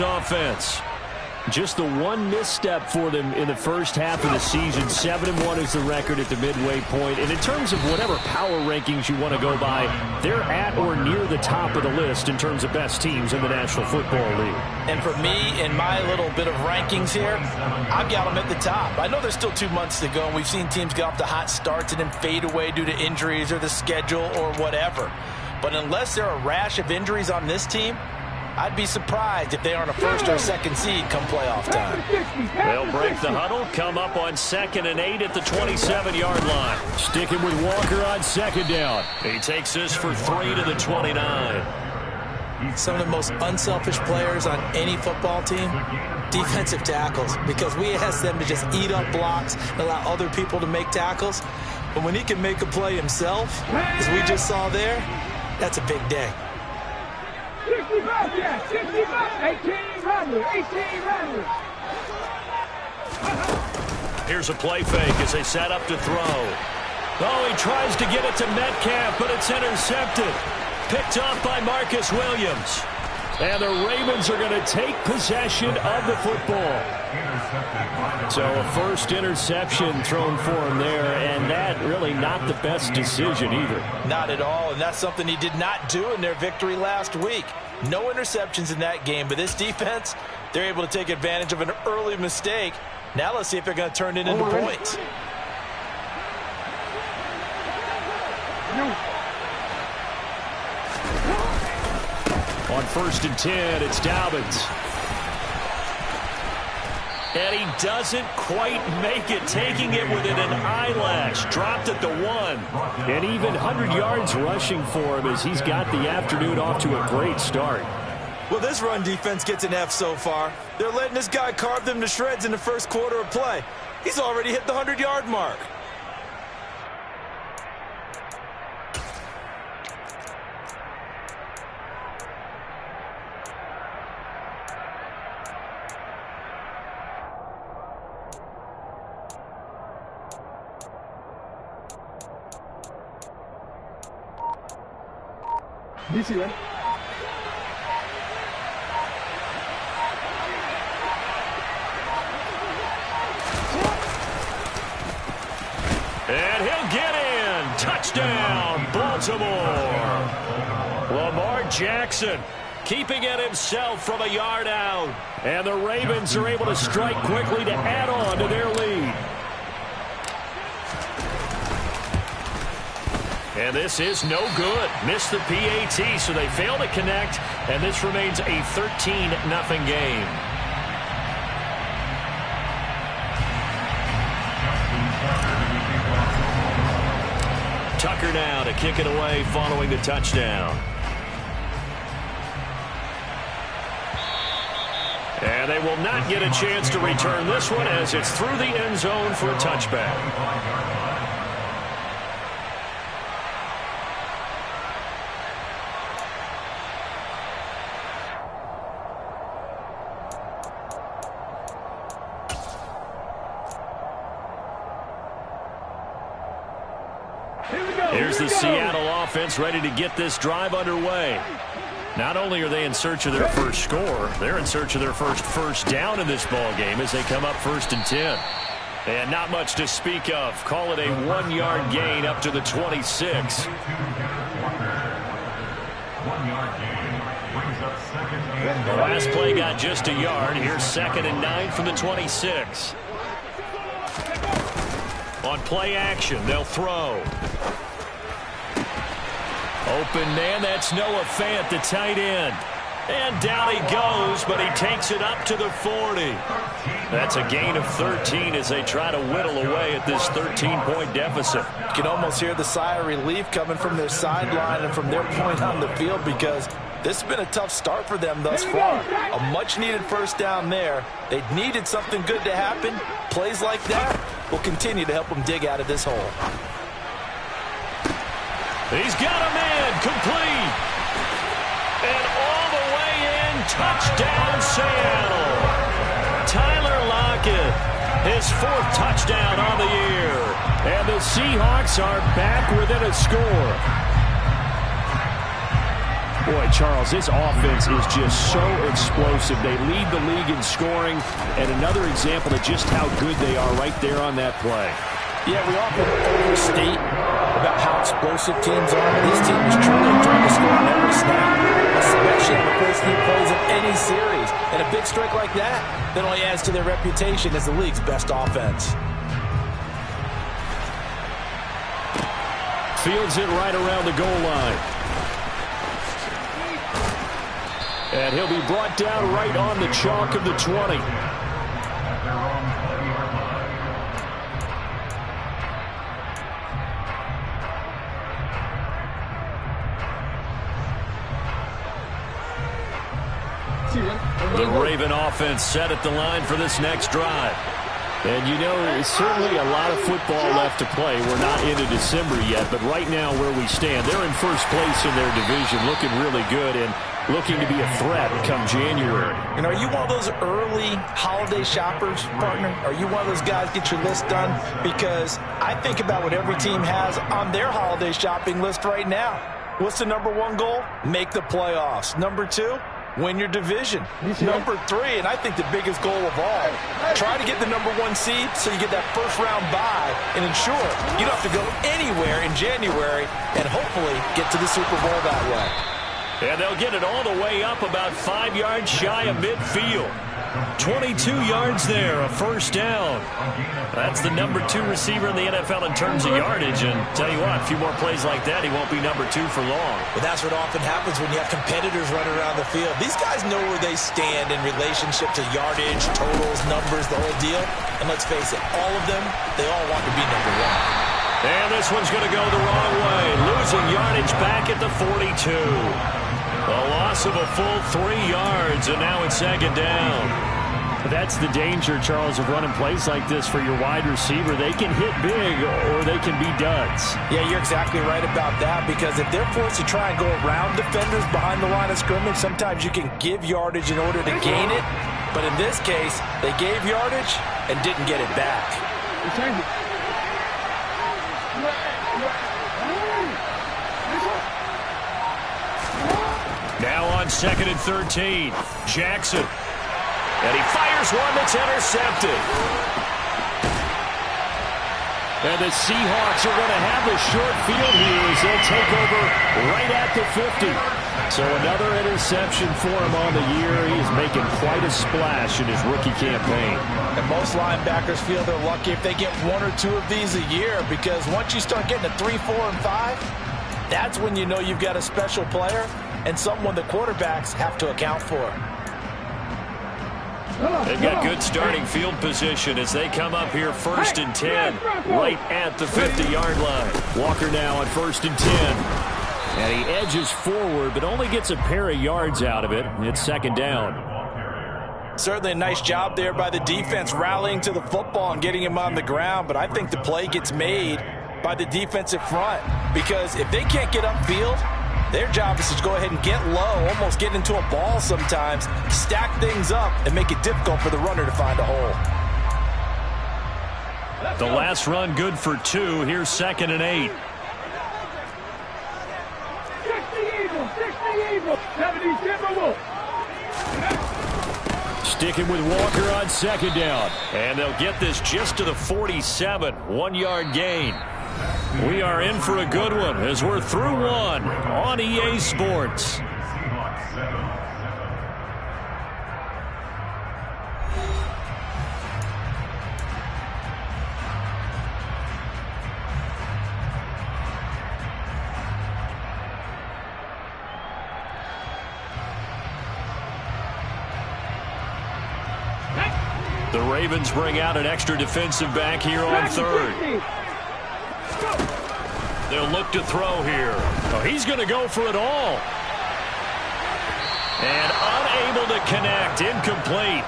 Offense. Just the one misstep for them in the first half of the season. 7-1 is the record at the midway point. And in terms of whatever power rankings you want to go by, they're at or near the top of the list in terms of best teams in the National Football League. And for me, in my little bit of rankings here, I've got them at the top. I know there's still 2 months to go, and we've seen teams get off to hot starts and then fade away due to injuries or the schedule or whatever. But unless there are a rash of injuries on this team, I'd be surprised if they aren't a first or a second seed come playoff time. They'll break the huddle, come up on 2nd and 8 at the 27-yard line. Sticking with Walker on 2nd down. He takes this for 3 to the 29. Some of the most unselfish players on any football team, defensive tackles, because we ask them to just eat up blocks and allow other people to make tackles. But when he can make a play himself, as we just saw there, that's a big day. 65, yeah, 65, 18 runners, 18 runners. Here's a play fake as they set up to throw. Oh, he tries to get it to Metcalf, but it's intercepted. Picked off by Marcus Williams. And the Ravens are going to take possession of the football. So a first interception thrown for him there, and that really not the best decision either. Not at all, and that's something he did not do in their victory last week. No interceptions in that game, but this defense, they're able to take advantage of an early mistake. Now let's see if they're going to turn it into points. On 1st and 10, it's Dobbins. And he doesn't quite make it, taking it within an eyelash. Dropped at the 1. And even 100 yards rushing for him as he's got the afternoon off to a great start. Well, this run defense gets an F so far. They're letting this guy carve them to shreds in the first quarter of play. He's already hit the 100-yard mark. This way. And he'll get in. Touchdown, Baltimore. Lamar Jackson keeping it himself from a yard out. And the Ravens are able to strike quickly to add on to their lead. And this is no good. Missed the PAT, so they fail to connect, and this remains a 13-0 game. Tucker now to kick it away following the touchdown. And they will not get a chance to return this one as it's through the end zone for a touchback. Here's the Seattle offense ready to get this drive underway. Not only are they in search of their first score, they're in search of their first down in this ball game as they come up 1st and 10. And not much to speak of. Call it a 1-yard gain up to the 26. The last play got just a yard. Here's 2nd and 9 from the 26. On play action, they'll throw. Open man, that's Noah Fant, the tight end. And down he goes, but he takes it up to the 40. That's a gain of 13 as they try to whittle away at this 13-point deficit. You can almost hear the sigh of relief coming from their sideline and from their point on the field because this has been a tough start for them thus far. A much-needed first down there. They needed something good to happen. Plays like that will continue to help them dig out of this hole. He's got a man complete. And all the way in, touchdown Seattle. Tyler Lockett, his 4th touchdown on the year. And the Seahawks are back within a score. Boy, Charles, this offense is just so explosive. They lead the league in scoring, and another example of just how good they are right there on that play. Yeah, we often overstate about how explosive teams are. This team is truly trying to score on every snap, especially on the first few plays of any series. And a big strike like that only adds to their reputation as the league's best offense. Fields it right around the goal line. And he'll be brought down right on the chalk of the 20. The Raven offense set at the line for this next drive. And you know, there's certainly a lot of football left to play. We're not into December yet, but right now where we stand, they're in first place in their division, looking really good and looking to be a threat come January. And are you one of those early holiday shoppers, partner? Are you one of those guys get your list done? Because I think about what every team has on their holiday shopping list right now. What's the number one goal? Make the playoffs. Number two, win your division. Number three, and I think the biggest goal of all, try to get the number one seed so you get that first round bye and ensure you don't have to go anywhere in January and hopefully get to the Super Bowl that way. And they'll get it all the way up about 5 yards shy of midfield. 22 yards there, a first down. That's the number 2 receiver in the NFL in terms of yardage. And tell you what, a few more plays like that, he won't be number 2 for long. But that's what often happens when you have competitors running around the field. These guys know where they stand in relationship to yardage, totals, numbers, the whole deal. And let's face it, all of them, they all want to be number 1. And this one's going to go the wrong way. Losing yardage back at the 42. A loss of a full 3 yards, and now it's second down. That's the danger, Charles, of running plays like this for your wide receiver. They can hit big or they can be duds. Yeah, you're exactly right about that, because if they're forced to try and go around defenders behind the line of scrimmage, sometimes you can give yardage in order to gain it. But in this case, they gave yardage and didn't get it back. Now on 2nd and 13, Jackson. And he fires one that's intercepted. And the Seahawks are going to have the short field here as they'll take over right at the 50. So another interception for him on the year. He is making quite a splash in his rookie campaign. And most linebackers feel they're lucky if they get 1 or 2 of these a year, because once you start getting to 3, 4, and 5, that's when you know you've got a special player and someone the quarterbacks have to account for. They've got good starting field position as they come up here 1st and 10, right at the 50-yard line. Walker now on 1st and 10. And he edges forward, but only gets a pair of yards out of it. It's second down. Certainly a nice job there by the defense rallying to the football and getting him on the ground, but I think the play gets made by the defensive front, because if they can't get upfield, their job is to go ahead and get low, almost get into a ball sometimes, stack things up, and make it difficult for the runner to find a hole. The last run good for 2. Here's 2nd and 8. 60 Eagles, 70 Timberwolves. Sticking with Walker on 2nd down. And they'll get this just to the 47. 1-yard gain. We are in for a good one as we're through 1 on EA Sports. The Ravens bring out an extra defensive back here on 3rd. They'll look to throw here. Oh, he's going to go for it all. And unable to connect. Incomplete.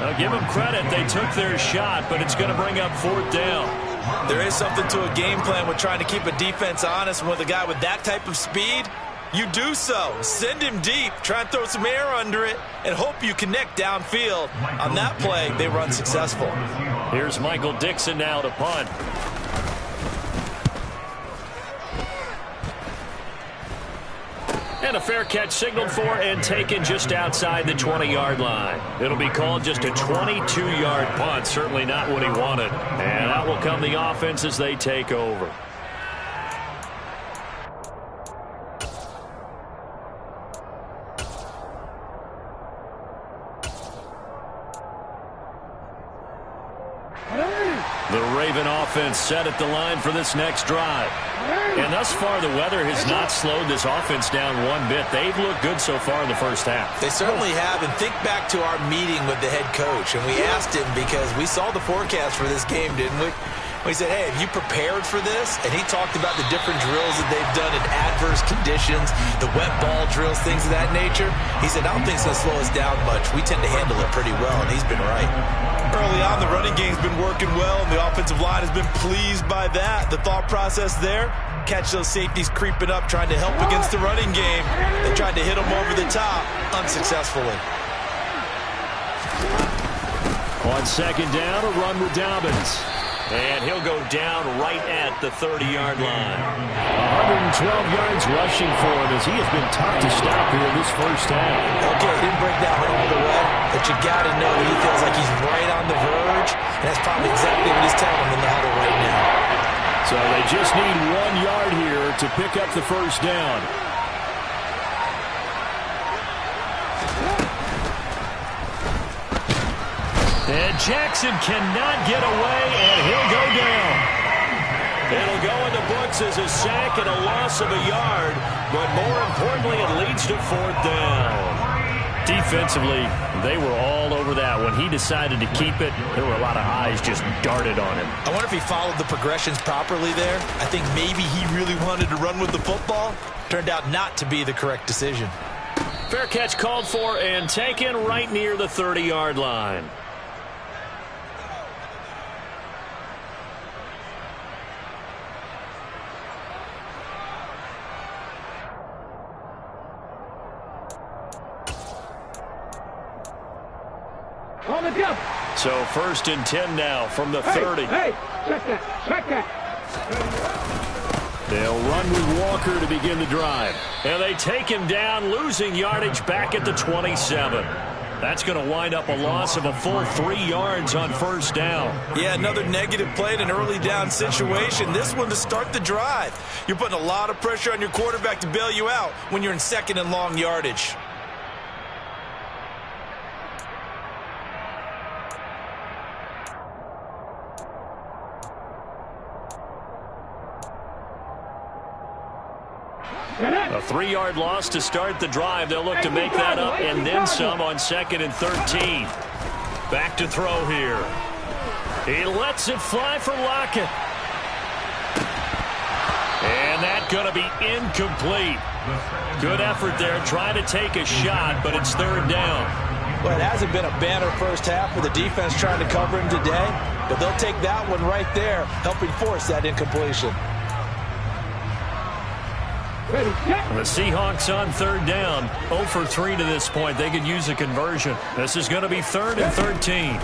I'll give them credit. They took their shot, but it's going to bring up 4th down. There is something to a game plan with trying to keep a defense honest. With a guy with that type of speed, you do so. Send him deep. Try and throw some air under it and hope you connect downfield. On that play, they were unsuccessful. Here's Michael Dixon now to punt. And a fair catch signaled for and taken just outside the 20-yard line. It'll be called just a 22-yard punt. Certainly not what he wanted. And out will come the offense as they take over. The Raven offense set at the line for this next drive. And thus far, the weather has not slowed this offense down one bit. They've looked good so far in the first half. They certainly have. And think back to our meeting with the head coach. And we asked him because we saw the forecast for this game, didn't we? We said, hey, have you prepared for this? And he talked about the different drills that they've done in adverse conditions, the wet ball drills, things of that nature. He said, I don't think it's going to slow us down much. We tend to handle it pretty well, and he's been right. Early on, the running game's been working well, and the offensive line has been pleased by that. The thought process there, catch those safeties creeping up, trying to help against the running game. They tried to hit them over the top, unsuccessfully. On second down, a run with Dobbins. And he'll go down right at the 30-yard line. 112 yards rushing for him as he has been tough to stop here in this first half. Okay, didn't break down all the way, but you got to know that he feels like he's right on the verge, and that's probably exactly what he's telling him in the huddle right now. So they just need 1 yard here to pick up the first down. And Jackson cannot get away, and he'll go down. It'll go in the books as a sack and a loss of a yard, but more importantly, it leads to fourth down. Defensively, they were all over that. When he decided to keep it, there were a lot of eyes just darted on him. I wonder if he followed the progressions properly there. I think maybe he really wanted to run with the football. Turned out not to be the correct decision. Fair catch called for and taken right near the 30-yard line. On the jump. So first and 10 now from the 30. Hey, check that. They'll run with Walker to begin the drive. And they take him down, losing yardage back at the 27. That's going to wind up a loss of a full 3 yards on first down. Yeah, another negative play in an early down situation. This one to start the drive. You're putting a lot of pressure on your quarterback to bail you out when you're in second and long yardage. A 3-yard loss to start the drive. They'll look to make that up and then some on second and 13. Back to throw here. He lets it fly for Lockett. And that's going to be incomplete. Good effort there, trying to take a shot, but it's third down. Well, it hasn't been a banner first half for the defense trying to cover him today, but they'll take that one right there, helping force that incompletion. The Seahawks on third down, 0 for 3 to this point. They could use a conversion. This is going to be third and 13. A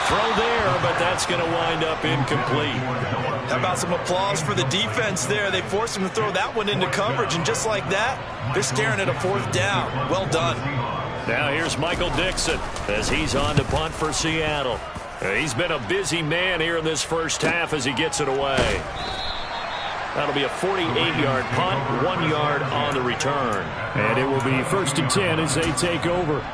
throw there, but that's going to wind up incomplete. How about some applause for the defense there? They forced him to throw that one into coverage, and just like that, they're staring at a fourth down. Well done. Now here's Michael Dixon as he's on to punt for Seattle. He's been a busy man here in this first half as he gets it away. That'll be a 48-yard punt, 1 yard on the return. And it will be first and 10 as they take over.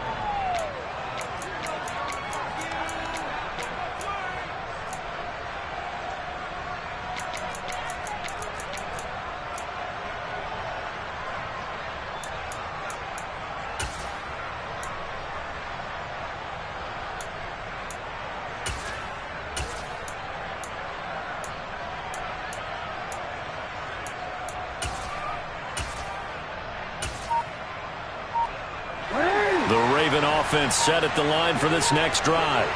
Offense set at the line for this next drive.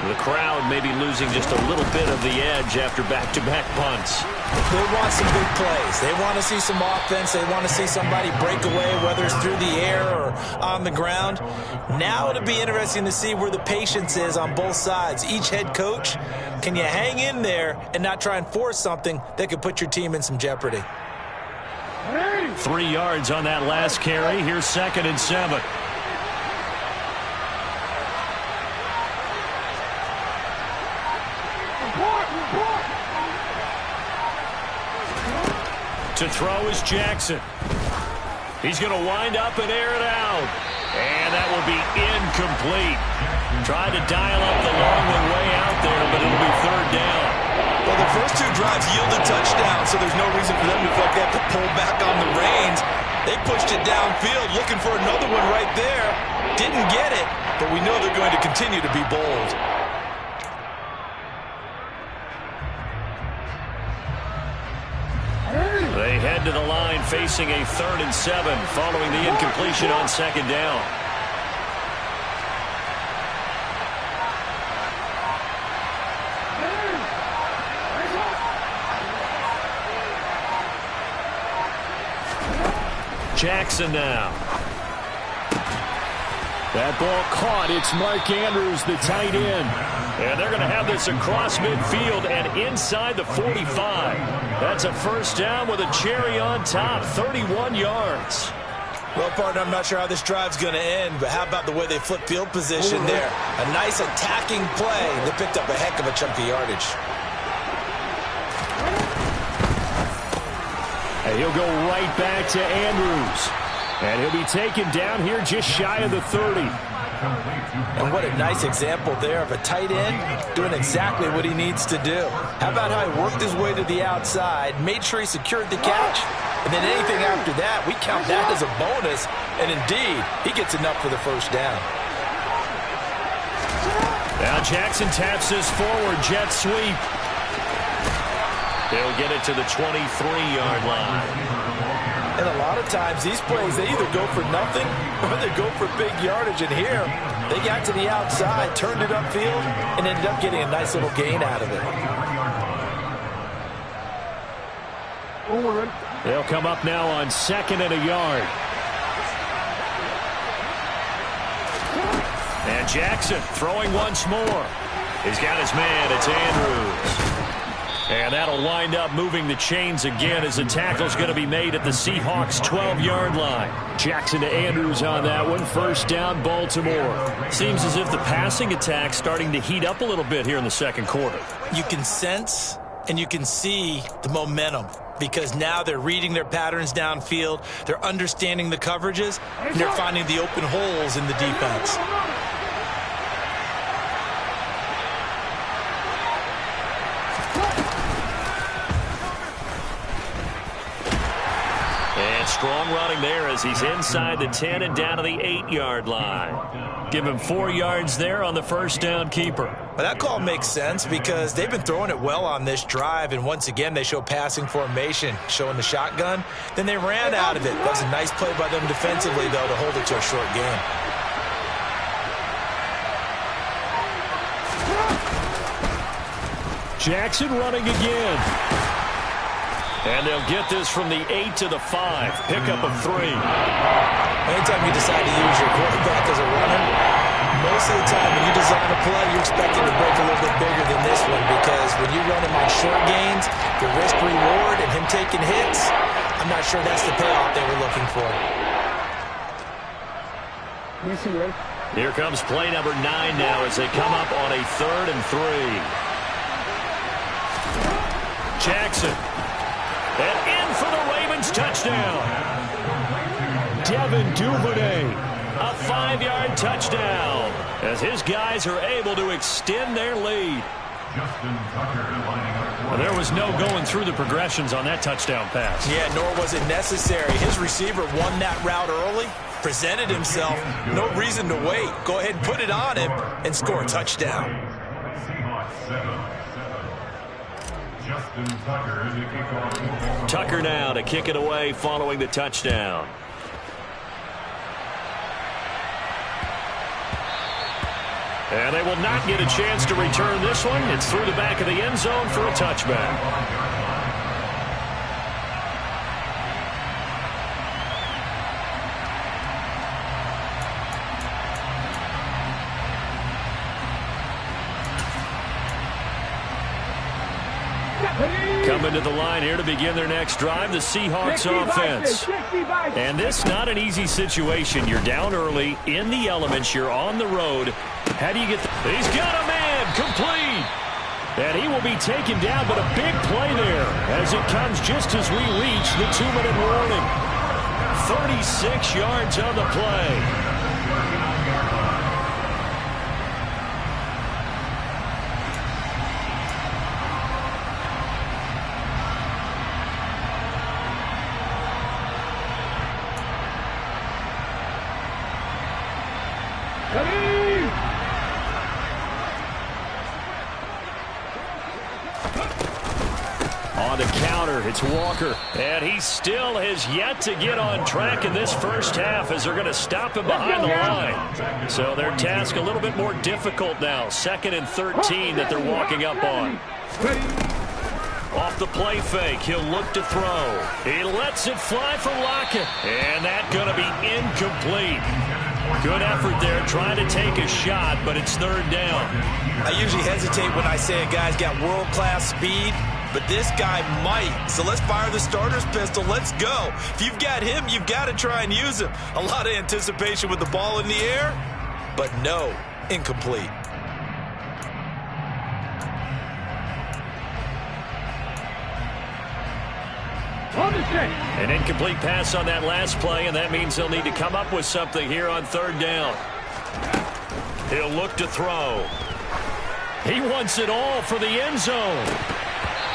The crowd may be losing just a little bit of the edge after back-to-back punts. They want some big plays. They want to see some offense. They want to see somebody break away, whether it's through the air or on the ground. Now it'll be interesting to see where the patience is on both sides. Each head coach, can you hang in there and not try and force something that could put your team in some jeopardy? 3 yards on that last carry. Here's 2nd and 7. To throw is Jackson. He's going to wind up and air it out. And that will be incomplete. Tried to dial up the long one way out there, but it'll be 3rd down. Well, the first 2 drives yielded touchdowns, so there's no reason for them to feel like they have to pull back on the reins. They pushed it downfield, looking for another one right there. Didn't get it, but we know they're going to continue to be bold. They head to the line facing a 3rd and 7 following the incompletion on 2nd down. Jackson now. That ball caught. It's Mark Andrews, the tight end. And they're going to have this across midfield and inside the 45. That's a 1st down with a cherry on top, 31 yards. Well, partner, I'm not sure how this drive's going to end, but how about the way they flip field position there? A nice attacking play. They picked up a heck of a chunk of yardage. And he'll go right back to Andrews. And he'll be taken down here just shy of the 30. And what a nice example there of a tight end doing exactly what he needs to do. How about how he worked his way to the outside, made sure he secured the catch, and then anything after that, we count that as a bonus. And indeed, he gets enough for the 1st down. Now Jackson taps this forward jet sweep. They'll get it to the 23-yard line. And a lot of times, these plays, they either go for nothing or they go for big yardage. And here, they got to the outside, turned it upfield, and ended up getting a nice little gain out of it. They'll come up now on 2nd and a yard. And Jackson throwing once more. He's got his man. It's Andrews. And that'll wind up moving the chains again as the tackle's going to be made at the Seahawks' 12-yard line. Jackson to Andrews on that one. 1st down, Baltimore. Seems as if the passing attack's starting to heat up a little bit here in the 2nd quarter. You can sense and you can see the momentum because now they're reading their patterns downfield, they're understanding the coverages, and they're finding the open holes in the defense. Strong running there as he's inside the 10 and down to the 8-yard line. Give him 4 yards there on the 1st down keeper. But that call makes sense because they've been throwing it well on this drive, and once again they show passing formation, showing the shotgun. Then they ran out of it. That was a nice play by them defensively, though, to hold it to a short game. Jackson running again. And they'll get this from the 8 to the 5. Pickup of 3. Anytime you decide to use your quarterback as a runner, most of the time when you design a play, you're expecting to break a little bit bigger than this one because when you run him on short gains, the risk-reward and him taking hits, I'm not sure that's the payoff they were looking for. Here comes play number 9 now as they come up on a 3rd and 3. Jackson. And in for the Ravens touchdown. Devin Duvernay, a 5-yard touchdown as his guys are able to extend their lead. Well, there was no going through the progressions on that touchdown pass. Yeah, nor was it necessary. His receiver won that route early, presented himself, no reason to wait. Go ahead and put it on him and score a touchdown. Tucker now to kick it away following the touchdown. And they will not get a chance to return this one. It's through the back of the end zone for a touchback. Coming to the line here to begin their next drive, the Seahawks offense. And this not an easy situation. You're down early, in the elements, you're on the road. How do you get He's got a man, complete. And he will be taken down, but a big play there as it comes just as we reach the 2-minute warning. 36 yards on the play. On the counter, it's Walker. And he still has yet to get on track in this first half as they're going to stop him behind the line. So their task a little bit more difficult now. 2nd and 13 that they're walking up on. Off the play fake, he'll look to throw. He lets it fly for Lockett. And that's going to be incomplete. Good effort there, trying to take a shot, but it's 3rd down. I usually hesitate when I say a guy's got world-class speed, but this guy might. So let's fire the starter's pistol. Let's go. If you've got him, you've got to try and use him. A lot of anticipation with the ball in the air, but no, incomplete. An incomplete pass on that last play, and that means they'll need to come up with something here on 3rd down. He'll look to throw. He wants it all for the end zone.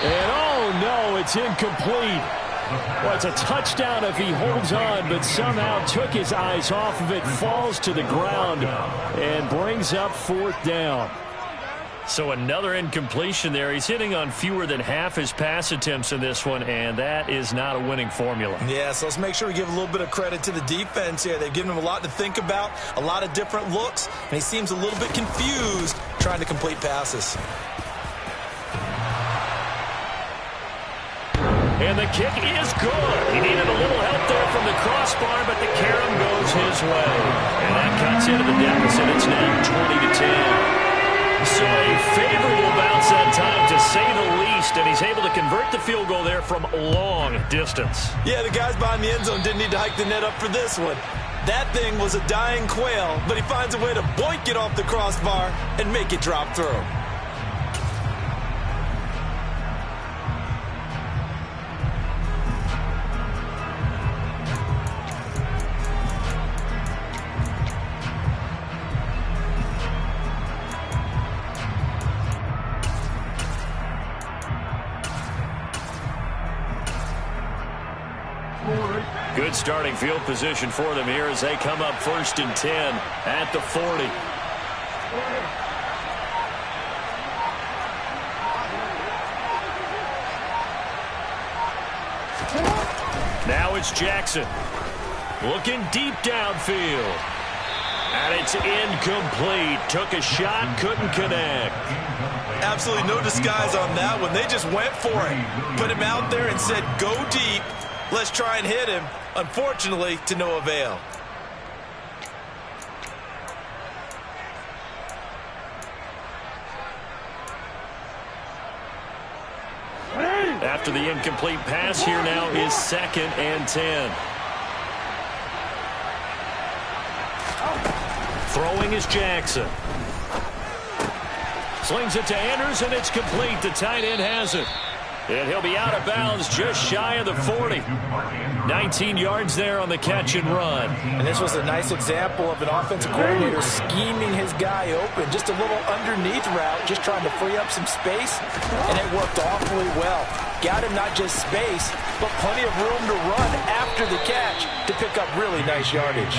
And oh no, it's incomplete. Well, it's a touchdown if he holds on, but somehow took his eyes off of it, falls to the ground, and brings up 4th down. So another incompletion there. He's hitting on fewer than half his pass attempts in this one, and that is not a winning formula. Yeah, so let's make sure we give a little bit of credit to the defense here. They've given him a lot to think about, a lot of different looks, and he seems a little bit confused trying to complete passes. And the kick is good. He needed a little help there from the crossbar, but the carom goes his way. And that cuts into the deficit. It's now 20-10. So a favorable bounce that time, to say the least, and he's able to convert the field goal there from long distance. Yeah, the guys behind the end zone didn't need to hike the net up for this one. That thing was a dying quail, but he finds a way to boink it off the crossbar and make it drop through. Good starting field position for them here as they come up 1st and 10 at the 40. Now it's Jackson. Looking deep downfield. And it's incomplete. Took a shot, couldn't connect. Absolutely no disguise on that one. They just went for it. Put him out there and said, go deep. Let's try and hit him. Unfortunately, to no avail. After the incomplete pass, here now is 2nd and 10. Throwing is Jackson. Slings it to Andrews, and it's complete. The tight end has it. And he'll be out of bounds just shy of the 40. 19 yards there on the catch and run. And this was a nice example of an offensive coordinator scheming his guy open. Just a little underneath route, just trying to free up some space, and it worked awfully well. Got him not just space, but plenty of room to run after the catch to pick up really nice yardage.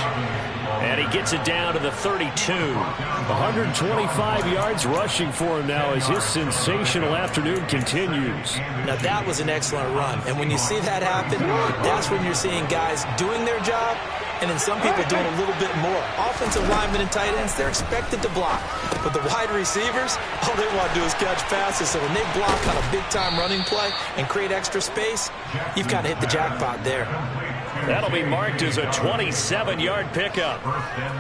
And he gets it down to the 32. 125 yards rushing for him now as his sensational afternoon continues. Now that was an excellent run. And when you see that happen, that's when you're seeing guys doing their job and then some people doing a little bit more. Offensive linemen and tight ends, they're expected to block. But the wide receivers, all they want to do is catch passes. So when they block on a big-time running play and create extra space, you've kind of hit the jackpot there. That'll be marked as a 27-yard pickup.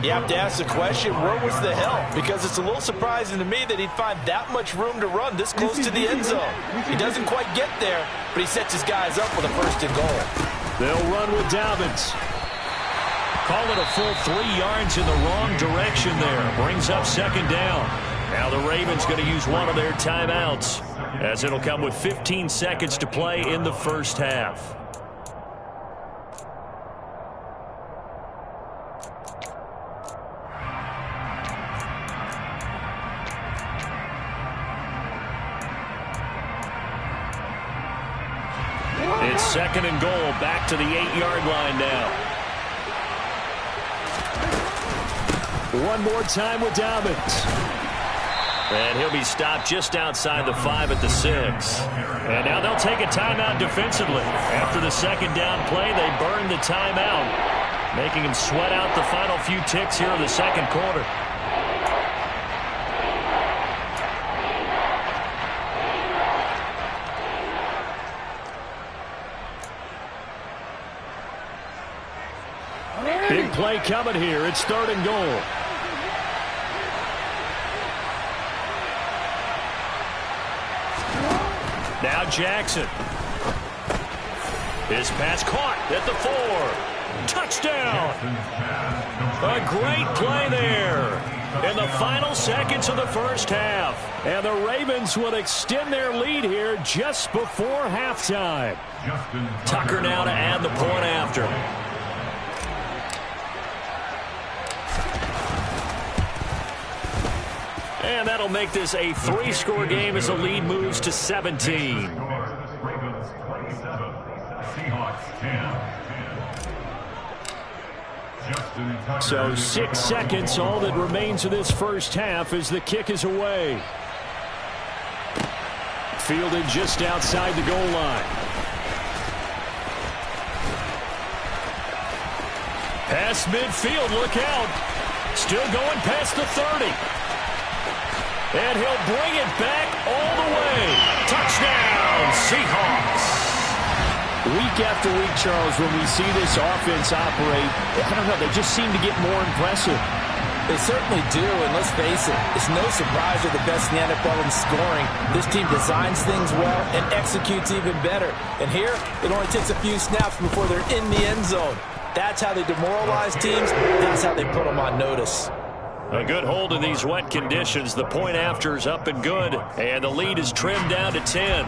You have to ask the question, where was the help? Because it's a little surprising to me that he'd find that much room to run this close to the end zone. He doesn't quite get there, but he sets his guys up with a first and goal. They'll run with Dobbins. Call it a full 3 yards in the wrong direction there. Brings up second down. Now the Ravens going to use one of their timeouts, as it'll come with 15 seconds to play in the first half. It's second and goal, back to the 8-yard line now. One more time with Dobbins. And he'll be stopped just outside the 5 at the 6. And now they'll take a timeout defensively. After the second down play, they burn the timeout, making him sweat out the final few ticks here in the second quarter. Big play coming here. It's third and goal. Now Jackson. His pass caught at the 4. Touchdown. A great play there in the final seconds of the first half. And the Ravens will extend their lead here just before halftime. Tucker now to add the point after. And that'll make this a 3-score game as the lead moves to 17. So 6 seconds, all that remains of this first half as the kick is away. Fielded just outside the goal line. Past midfield, look out. Still going past the 30. And he'll bring it back all the way. Touchdown, Seahawks. Week after week, Charles, when we see this offense operate, I don't know, they just seem to get more impressive. They certainly do, and let's face it, it's no surprise they're the best in the NFL in scoring. This team designs things well and executes even better. And here, it only takes a few snaps before they're in the end zone. That's how they demoralize teams. That's how they put them on notice. A good hold in these wet conditions. The point after is up and good, and the lead is trimmed down to 10.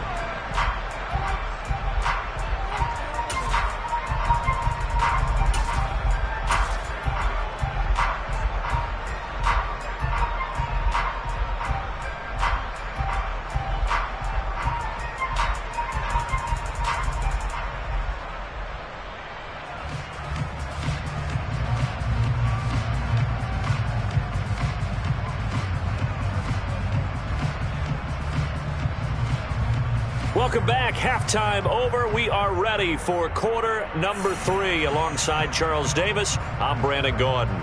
Welcome back. Halftime over. We are ready for quarter number 3. Alongside Charles Davis, I'm Brandon Gordon.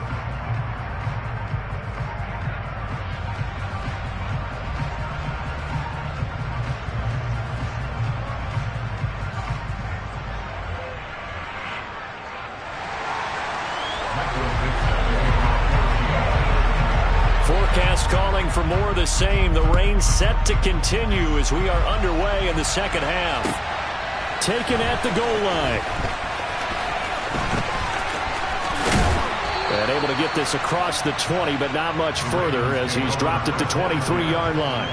Forecast calling for more of the same. The rain set to continue as we are underway in the second half. Taken at the goal line. And able to get this across the 20, but not much further as he's dropped at the 23-yard line.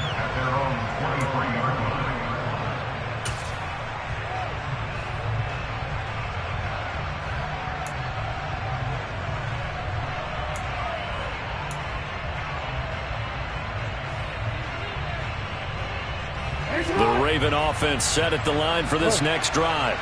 The Raven offense set at the line for this next drive.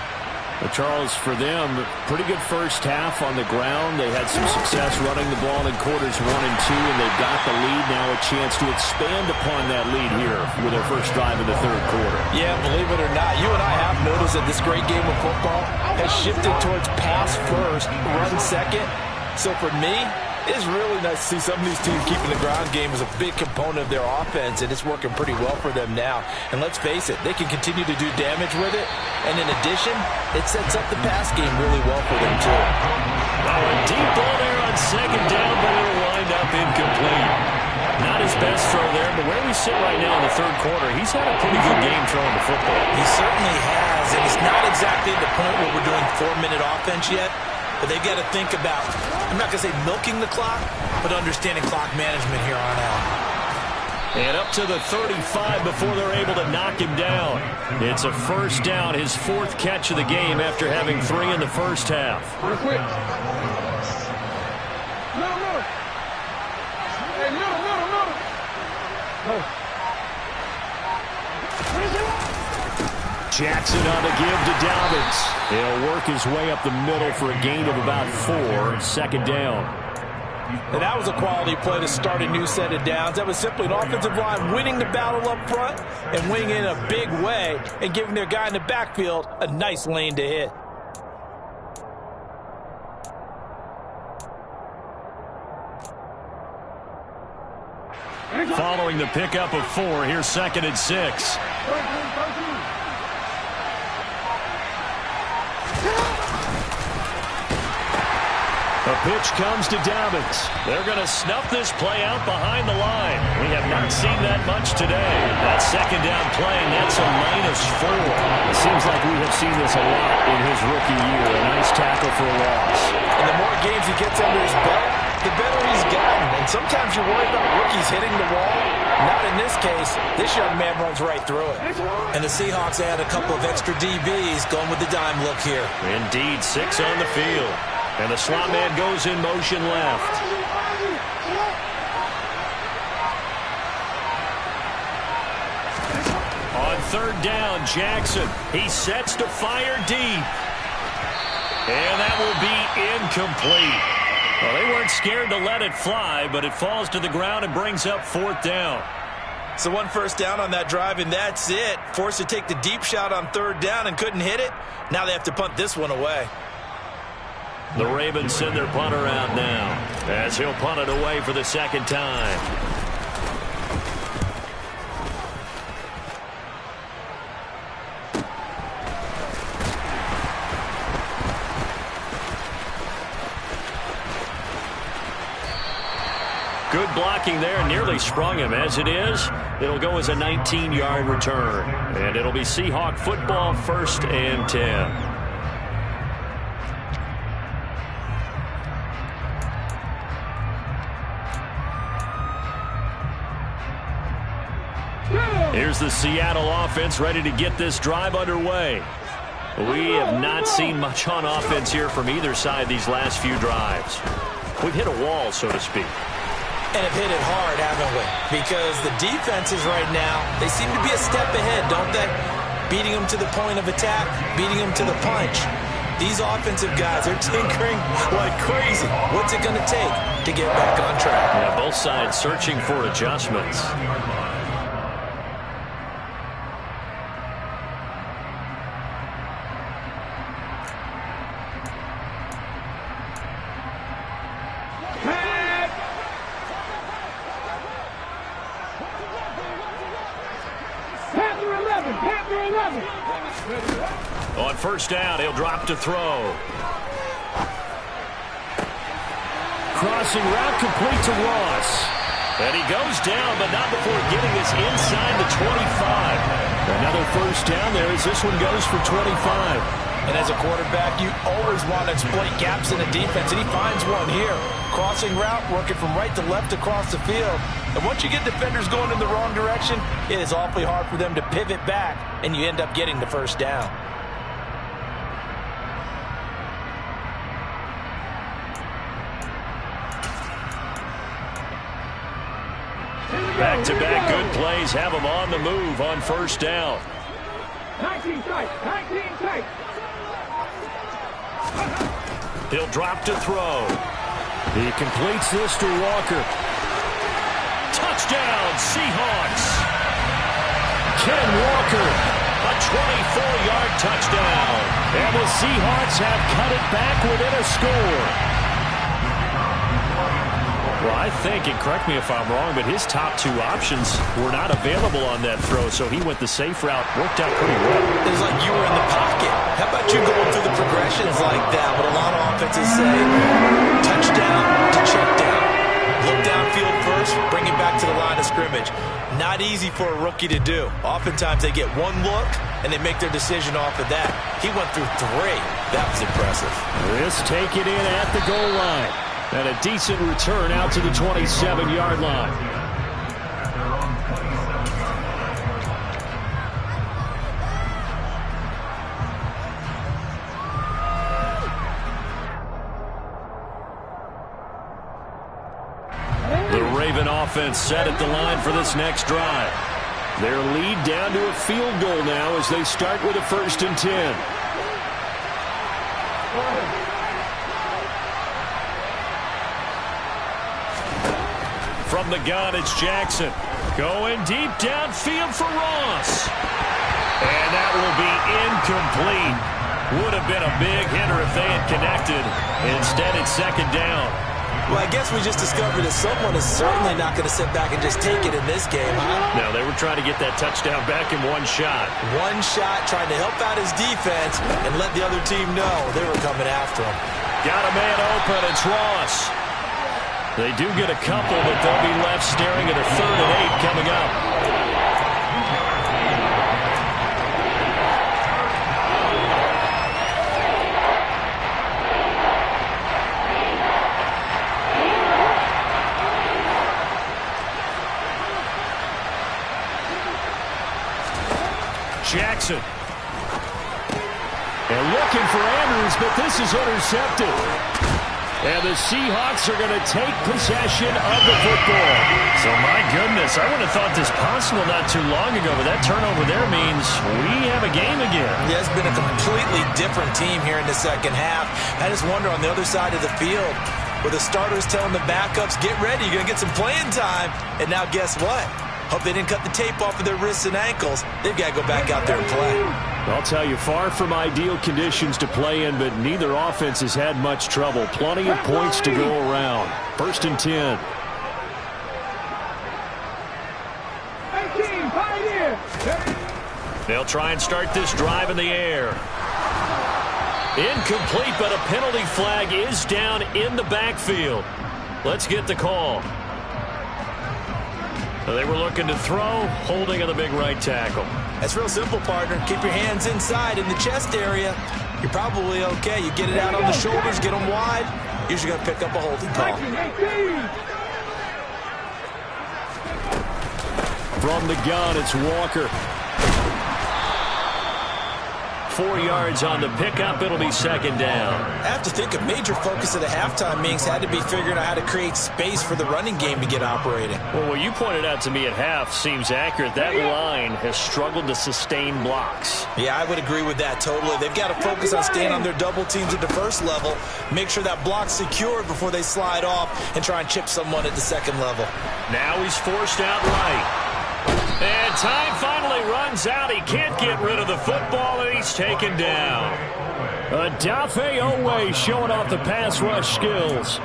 But Charles, for them, pretty good first half on the ground. They had some success running the ball in quarters 1 and 2, and they've got the lead. Now a chance to expand upon that lead here with their first drive in the third quarter. Yeah, believe it or not, you and I have noticed that this great game of football has shifted towards pass first, run second. So for me, it's really nice to see some of these teams keeping the ground game as a big component of their offense, and it's working pretty well for them now. And let's face it, they can continue to do damage with it. And in addition, it sets up the pass game really well for them, too. Oh, a deep ball there on second down, but it'll wind up incomplete. Not his best throw there, but where we sit right now in the third quarter, he's had a pretty good game throwing the football. He certainly has, and it's not exactly the point where we're doing 4-minute offense yet. But they've got to think about, I'm not going to say milking the clock, but understanding clock management here on out. And up to the 35 before they're able to knock him down. It's a first down, his 4th catch of the game after having 3 in the first half. Quick. No. Hey, no. Jackson on the give to Dobbins. He'll work his way up the middle for a gain of about 4, second down. And that was a quality play to start a new set of downs. That was simply an offensive line winning the battle up front and winning in a big way and giving their guy in the backfield a nice lane to hit. Following the pickup of 4, here's 2nd and 6. A pitch comes to Dobbins. They're going to snuff this play out behind the line. We have not seen that much today. That second down play, and that's a -4. It seems like we have seen this a lot in his rookie year. A nice tackle for a loss. And the more games he gets under his belt, the better he's gotten. And sometimes you worry about rookies hitting the wall. Not in this case. This young man runs right through it. And the Seahawks add a couple of extra DBs going with the dime look here. Indeed, 6 on the field. And the slot man goes in motion left. On 3rd down, Jackson. He sets to fire deep. And that will be incomplete. Well, they weren't scared to let it fly, but it falls to the ground and brings up 4th down. So 1 first down on that drive, and that's it. Forced to take the deep shot on 3rd down and couldn't hit it. Now they have to punt this one away. The Ravens send their punter out now as he'll punt it away for the 2nd time. Good blocking there, nearly sprung him. As it is, it'll go as a 19-yard return. And it'll be Seahawk football, 1st and 10. Here's the Seattle offense ready to get this drive underway. We have not seen much on offense here from either side these last few drives. We've hit a wall, so to speak. And have hit it hard, haven't we? Because the defenses right now, they seem to be a step ahead, don't they? Beating them to the point of attack, beating them to the punch. These offensive guys are tinkering like crazy. What's it going to take to get back on track? Yeah, both sides searching for adjustments. On 1st down, he'll drop to throw. Crossing route complete to Ross. And he goes down, but not before getting us inside the 25. Another 1st down there as this one goes for 25. And as a quarterback, you always want to exploit gaps in the defense, and he finds one here. Crossing route, working from right to left across the field. And once you get defenders going in the wrong direction, it is awfully hard for them to pivot back, and you end up getting the 1st down. Back-to-back good plays have them on the move on 1st down. 19 tight, 19 tight. He'll drop to throw. He completes this to Walker. Touchdown, Seahawks. Ken Walker, a 24-yard touchdown. And the Seahawks have cut it back within a score. Well, I think, and correct me if I'm wrong, but his top two options were not available on that throw, so he went the safe route. Worked out pretty well. It was like you were in the pocket. How about you going through the progressions like that? What a lot of offenses say, touchdown to check down. Look downfield first, bring it back to the line of scrimmage. Not easy for a rookie to do. Oftentimes they get one look, and they make their decision off of that. He went through 3. That was impressive. This take it in at the goal line. And a decent return out to the 27-yard line. The Raven offense set at the line for this next drive. Their lead down to a field goal now as they start with a 1st and 10. From the gun, it's Jackson. Going deep downfield for Ross. And that will be incomplete. Would have been a big hitter if they had connected. Instead, it's 2nd down. Well, I guess we just discovered that someone is certainly not going to sit back and just take it in this game, huh? No, they were trying to get that touchdown back in one shot. One shot, trying to help out his defense and let the other team know they were coming after him. Got a man open. It's Ross. They do get a couple, but they'll be left staring at a 3rd and 8 coming up. Jackson. And looking for Andrews, but this is intercepted. And the Seahawks are going to take possession of the football. So, my goodness, I would have thought this possible not too long ago, but that turnover there means we have a game again. Yeah, it's been a completely different team here in the second half. I just wonder on the other side of the field, where the starters telling the backups, get ready, you're going to get some playing time. And now guess what? Hope they didn't cut the tape off of their wrists and ankles. They've got to go back out there and play. I'll tell you, far from ideal conditions to play in, but neither offense has had much trouble. Plenty of points to go around. 1st and 10. They'll try and start this drive in the air. Incomplete, but a penalty flag is down in the backfield. Let's get the call. They were looking to throw, holding on the big right tackle. That's real simple, partner. Keep your hands inside in the chest area. You're probably okay. You get it out on the shoulders, get them wide. Usually going to pick up a holding call. From the gun, it's Walker. 4 yards on the pickup. It'll be 2nd down. I have to think a major focus of the halftime meetings had to be figuring out how to create space for the running game to get operating. Well, what you pointed out to me at half seems accurate. That line has struggled to sustain blocks. Yeah, I would agree with that totally. They've got to focus on staying on their double teams at the first level, make sure that block's secured before they slide off and try and chip someone at the 2nd level. Now he's forced out right. And time finally runs out. He can't get rid of the football, and he's taken down. Adafe Owe showing off the pass rush skills.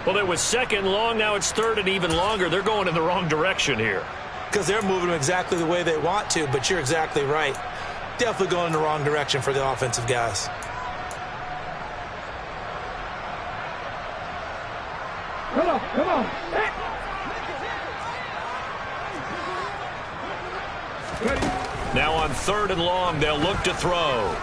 Well, it was 2nd long. Now it's 3rd and even longer. They're going in the wrong direction here. Because they're moving them exactly the way they want to, but you're exactly right. Definitely going in the wrong direction for the offensive guys. Come on, come on. Now on 3rd and long, they'll look to throw.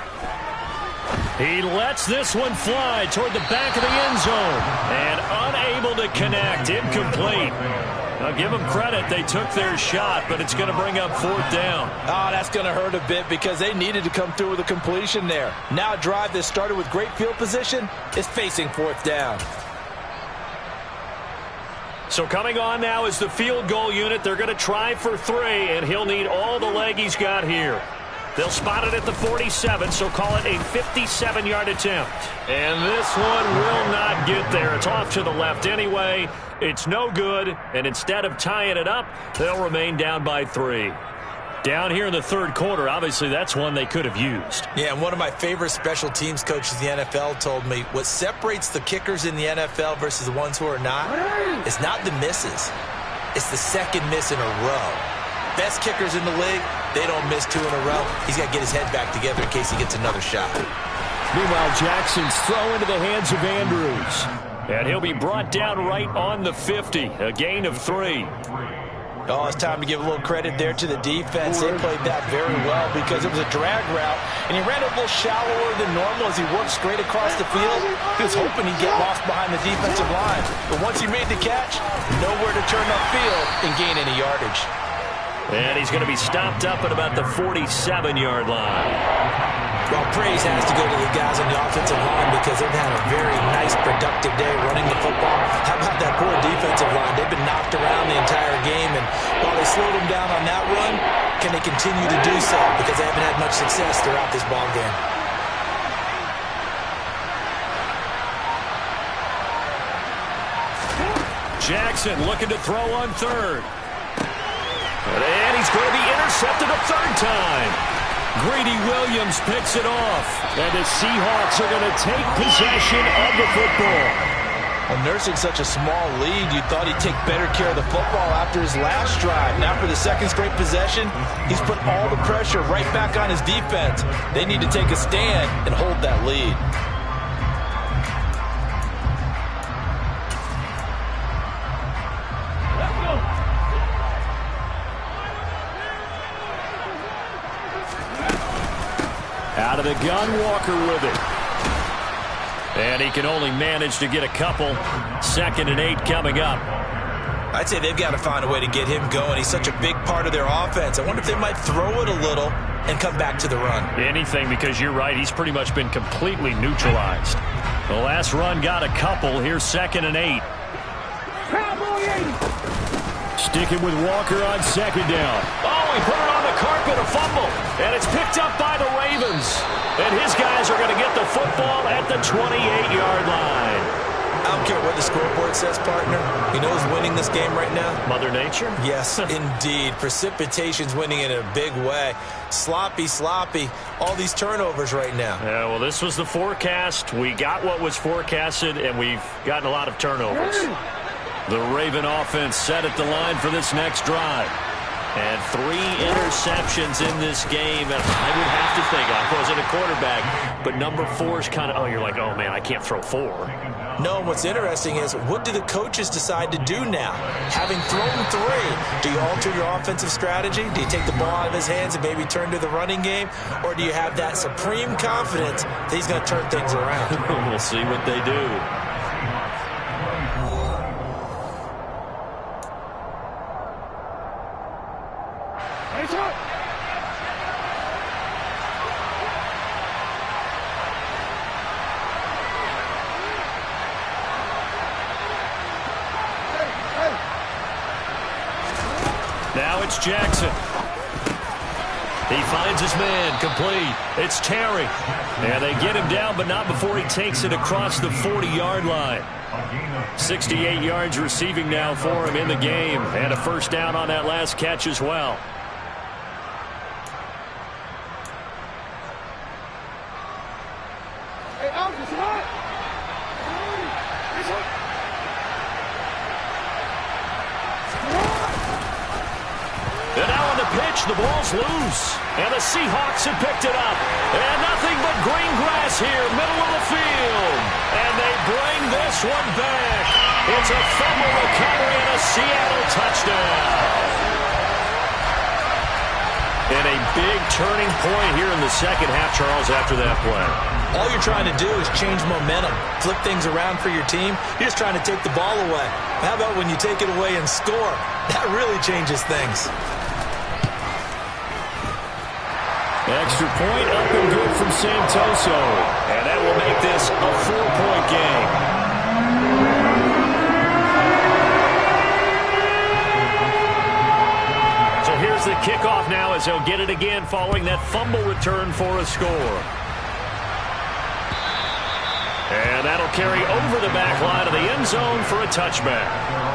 He lets this one fly toward the back of the end zone. And unable to connect. Incomplete. I'll give them credit. They took their shot, but it's going to bring up 4th down. Oh, that's going to hurt a bit because they needed to come through with a completion there. Now a drive that started with great field position is facing 4th down. So coming on now is the field goal unit. They're going to try for 3, and he'll need all the leg he's got here. They'll spot it at the 47, so call it a 57-yard attempt. And this one will not get there. It's off to the left anyway. It's no good, and instead of tying it up, they'll remain down by 3. Down here in the third quarter, obviously that's one they could have used. Yeah, and one of my favorite special teams coaches in the NFL told me what separates the kickers in the NFL versus the ones who are not is not the misses. It's the second miss in a row. Best kickers in the league, they don't miss 2 in a row. He's got to get his head back together in case he gets another shot. Meanwhile, Jackson's throw into the hands of Andrews. And he'll be brought down right on the 50, a gain of 3. Oh, it's time to give a little credit there to the defense. They played that very well because it was a drag route, and he ran a little shallower than normal as he worked straight across the field. He was hoping he'd get lost behind the defensive line. But once he made the catch, nowhere to turn upfield and gain any yardage. And he's going to be stopped up at about the 47-yard line. Well, praise has to go to the guys on the offensive line because they've had a very nice, productive day running the football. How about that poor defensive line? They've been knocked around the entire game, and while they slowed them down on that run, can they continue to do so? Because they haven't had much success throughout this ball game. Jackson looking to throw on third. And he's going to be intercepted a third time. Greedy Williams picks it off. And the Seahawks are going to take possession of the football. Well, nursing such a small lead, you thought he'd take better care of the football after his last drive. Now for the second straight possession, he's put all the pressure right back on his defense. They need to take a stand and hold that lead. Out of the gun, Walker with it. And he can only manage to get a couple. 2nd and 8 coming up. I'd say they've got to find a way to get him going. He's such a big part of their offense. I wonder if they might throw it a little and come back to the run. Anything, because you're right. He's pretty much been completely neutralized. The last run got a couple. Here's 2nd and 8. Sticking with Walker on 2nd down. Oh, he put it on the carpet, a fumble. And it's picked up by the Ravens. And his guys are going to get the football at the 28-yard line. I don't care what the scoreboard says, partner. You know who's winning this game right now? Mother Nature? Yes, indeed. Precipitation's winning in a big way. Sloppy, all these turnovers right now. Yeah, well, this was the forecast. We got what was forecasted, and we've gotten a lot of turnovers. The Raven offense set at the line for this next drive. And 3 interceptions in this game. And I would have to think, I wasn't a quarterback, but number 4 is kind of, oh, you're like, oh, man, I can't throw 4. No, what's interesting is, what do the coaches decide to do now? Having thrown 3, do you alter your offensive strategy? Do you take the ball out of his hands and maybe turn to the running game? Or do you have that supreme confidence that he's going to turn things around? We'll see what they do. Now it's Jackson. He finds his man, complete. It's Terry. And they get him down, but not before he takes it across the 40-yard line. 68 yards receiving now for him in the game. And a first down on that last catch as well. And now on the pitch, the ball's loose. And the Seahawks have picked it up. And nothing but green grass here, middle of the field. And they bring this one back. It's a fumble recovery and a Seattle touchdown. And a big turning point here in the second half, Charles, after that play. All you're trying to do is change momentum, flip things around for your team. You're just trying to take the ball away. How about when you take it away and score? That really changes things. Extra point up and good from Santoso. And that will make this a 4-point game. So here's the Kickoff now as they'll get it again following that fumble return for a score. And that'll carry over the back line of the end zone for a touchback.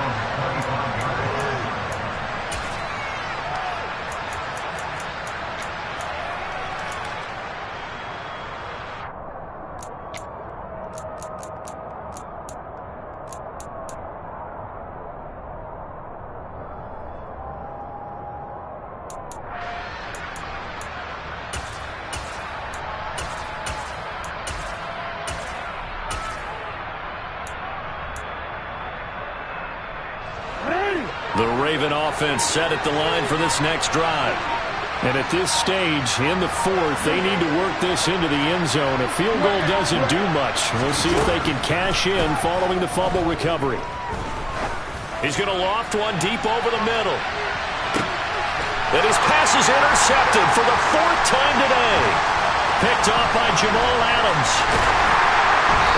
The Raven offense set at the line for this next drive. And at this stage, in the fourth, they need to work this into the end zone. A field goal doesn't do much. We'll see if they can cash in following the fumble recovery. He's going to loft one deep over the middle. And his pass is intercepted for the fourth time today. Picked off by Jamal Adams.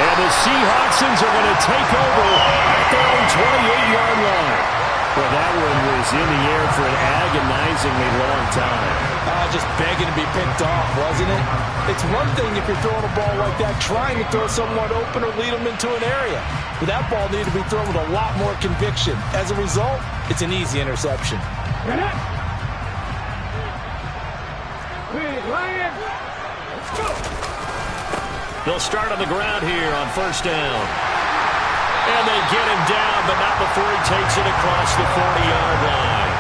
And the Seahawksons are going to take over at their own 28-yard line. Well, that one was in the air for an agonizingly long time. Just begging to be picked off, wasn't it? It's one thing if you're throwing a ball like that, trying to throw someone open or lead them into an area. But that ball needed to be thrown with a lot more conviction. As a result, it's an easy interception. They'll start on the ground here on first down. And they get him down, but not before he takes it across the 40-yard line.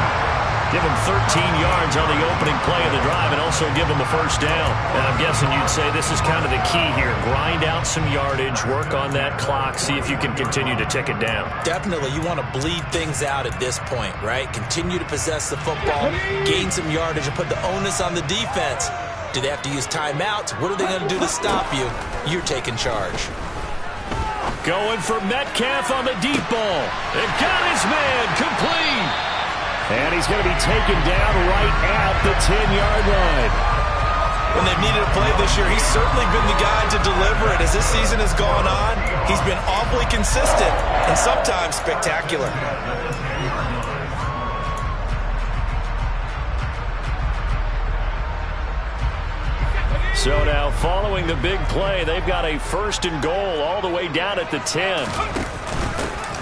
Give him 13 yards on the opening play of the drive and also give him the first down. And I'm guessing you'd say this is kind of the key here. Grind out some yardage, work on that clock, see if you can continue to tick it down. Definitely. You want to bleed things out at this point, right? Continue to possess the football, gain some yardage, and put the onus on the defense. Do they have to use timeouts? What are they going to do to stop you? You're taking charge. Going for Metcalf on the deep ball. And got his man complete. And he's going to be taken down right at the 10-yard line. When they've needed a play this year, he's certainly been the guy to deliver it. As this season has gone on, he's been awfully consistent and sometimes spectacular. So now, following the big play, they've got a first and goal all the way down at the 10.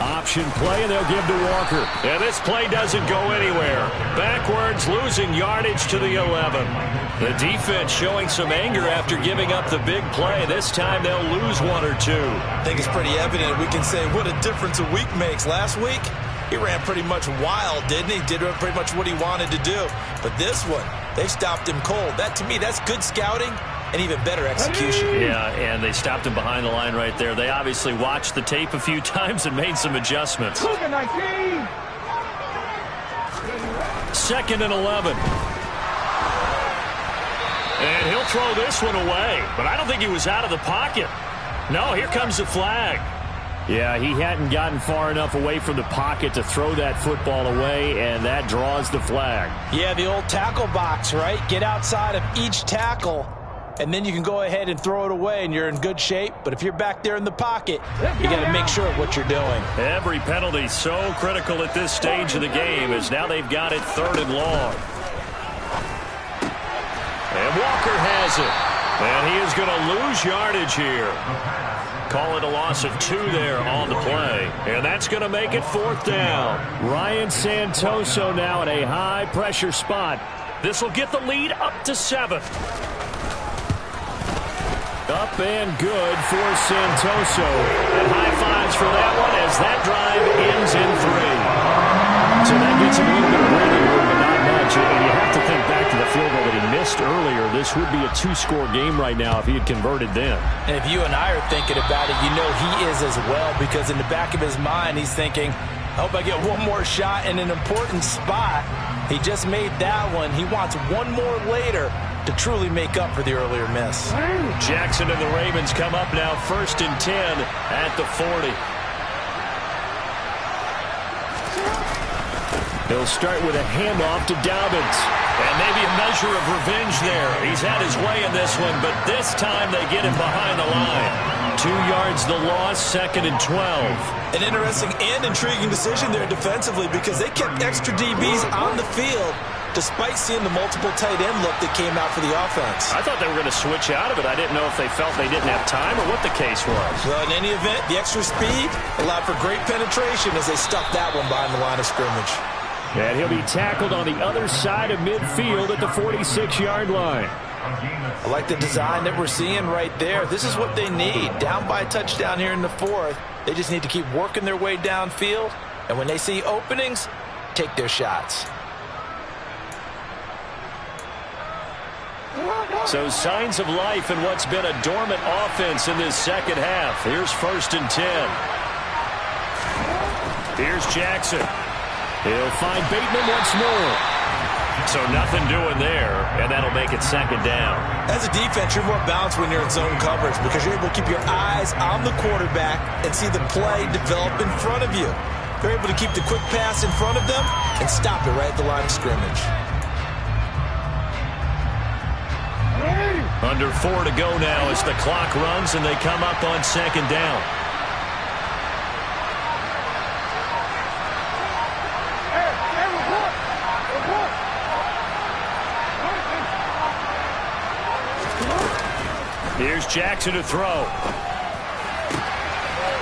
Option play, and they'll give to Walker. And this play doesn't go anywhere. Backwards, losing yardage to the 11. The defense showing some anger after giving up the big play. This time they'll lose one or two. I think it's pretty evident. We can say what a difference a week makes. Last week, he ran pretty much wild, didn't he? Did pretty much what he wanted to do. But this one, they stopped him cold. That, to me, that's good scouting and even better execution. Yeah, and they stopped him behind the line right there. They obviously watched the tape a few times and made some adjustments. 2nd and 11. And he'll throw this one away. But I don't think he was out of the pocket. No, here comes the flag. Yeah, he hadn't gotten far enough away from the pocket to throw that football away, and that draws the flag. Yeah, the old tackle box, right? Get outside of each tackle, and then you can go ahead and throw it away, and you're in good shape. But if you're back there in the pocket, you got to make sure of what you're doing. Every penalty so critical at this stage of the game, as now they've got it 3rd and long. And Walker has it. And he is going to lose yardage here. Call it a loss of 2 there on the play. And that's going to make it 4th down. Ryan Santoso now in a high-pressure spot. This will get the lead up to 7. Up and good for Santoso. And high fives for that one as that drive ends in 3. So that gets him a little bit of breathing room, but not much. And you have to think back to the field goal that he missed earlier. This would be a 2-score game right now if he had converted then. And if you and I are thinking about it, you know he is as well, because in the back of his mind, he's thinking, I hope I get one more shot in an important spot. He just made that one. He wants one more later to truly make up for the earlier miss. Jackson and the Ravens come up now 1st and 10 at the 40. They'll start with a handoff to Dobbins. And maybe a measure of revenge there. He's had his way in this one, but this time they get him behind the line. 2 yards the loss, 2nd and 12. An interesting and intriguing decision there defensively, because they kept extra DBs on the field despite seeing the multiple tight end look that came out for the offense. I thought they were going to switch out of it. I didn't know if they felt they didn't have time or what the case was. Well, in any event, the extra speed allowed for great penetration as they stuffed that one behind the line of scrimmage. And he'll be tackled on the other side of midfield at the 46-yard line. I like the design that we're seeing right there. This is what they need. Down by a touchdown here in the fourth. They just need to keep working their way downfield. And when they see openings, take their shots. So signs of life in what's been a dormant offense in this second half. Here's 1st and 10. Here's Jackson. He'll find Bateman once more. So nothing doing there, and that'll make it 2nd down. As a defense, you're more balanced when you're in zone coverage because you're able to keep your eyes on the quarterback and see the play develop in front of you. They're able to keep the quick pass in front of them and stop it right at the line of scrimmage. Under 4 to go now as the clock runs and they come up on 2nd down. Here's Jackson to throw.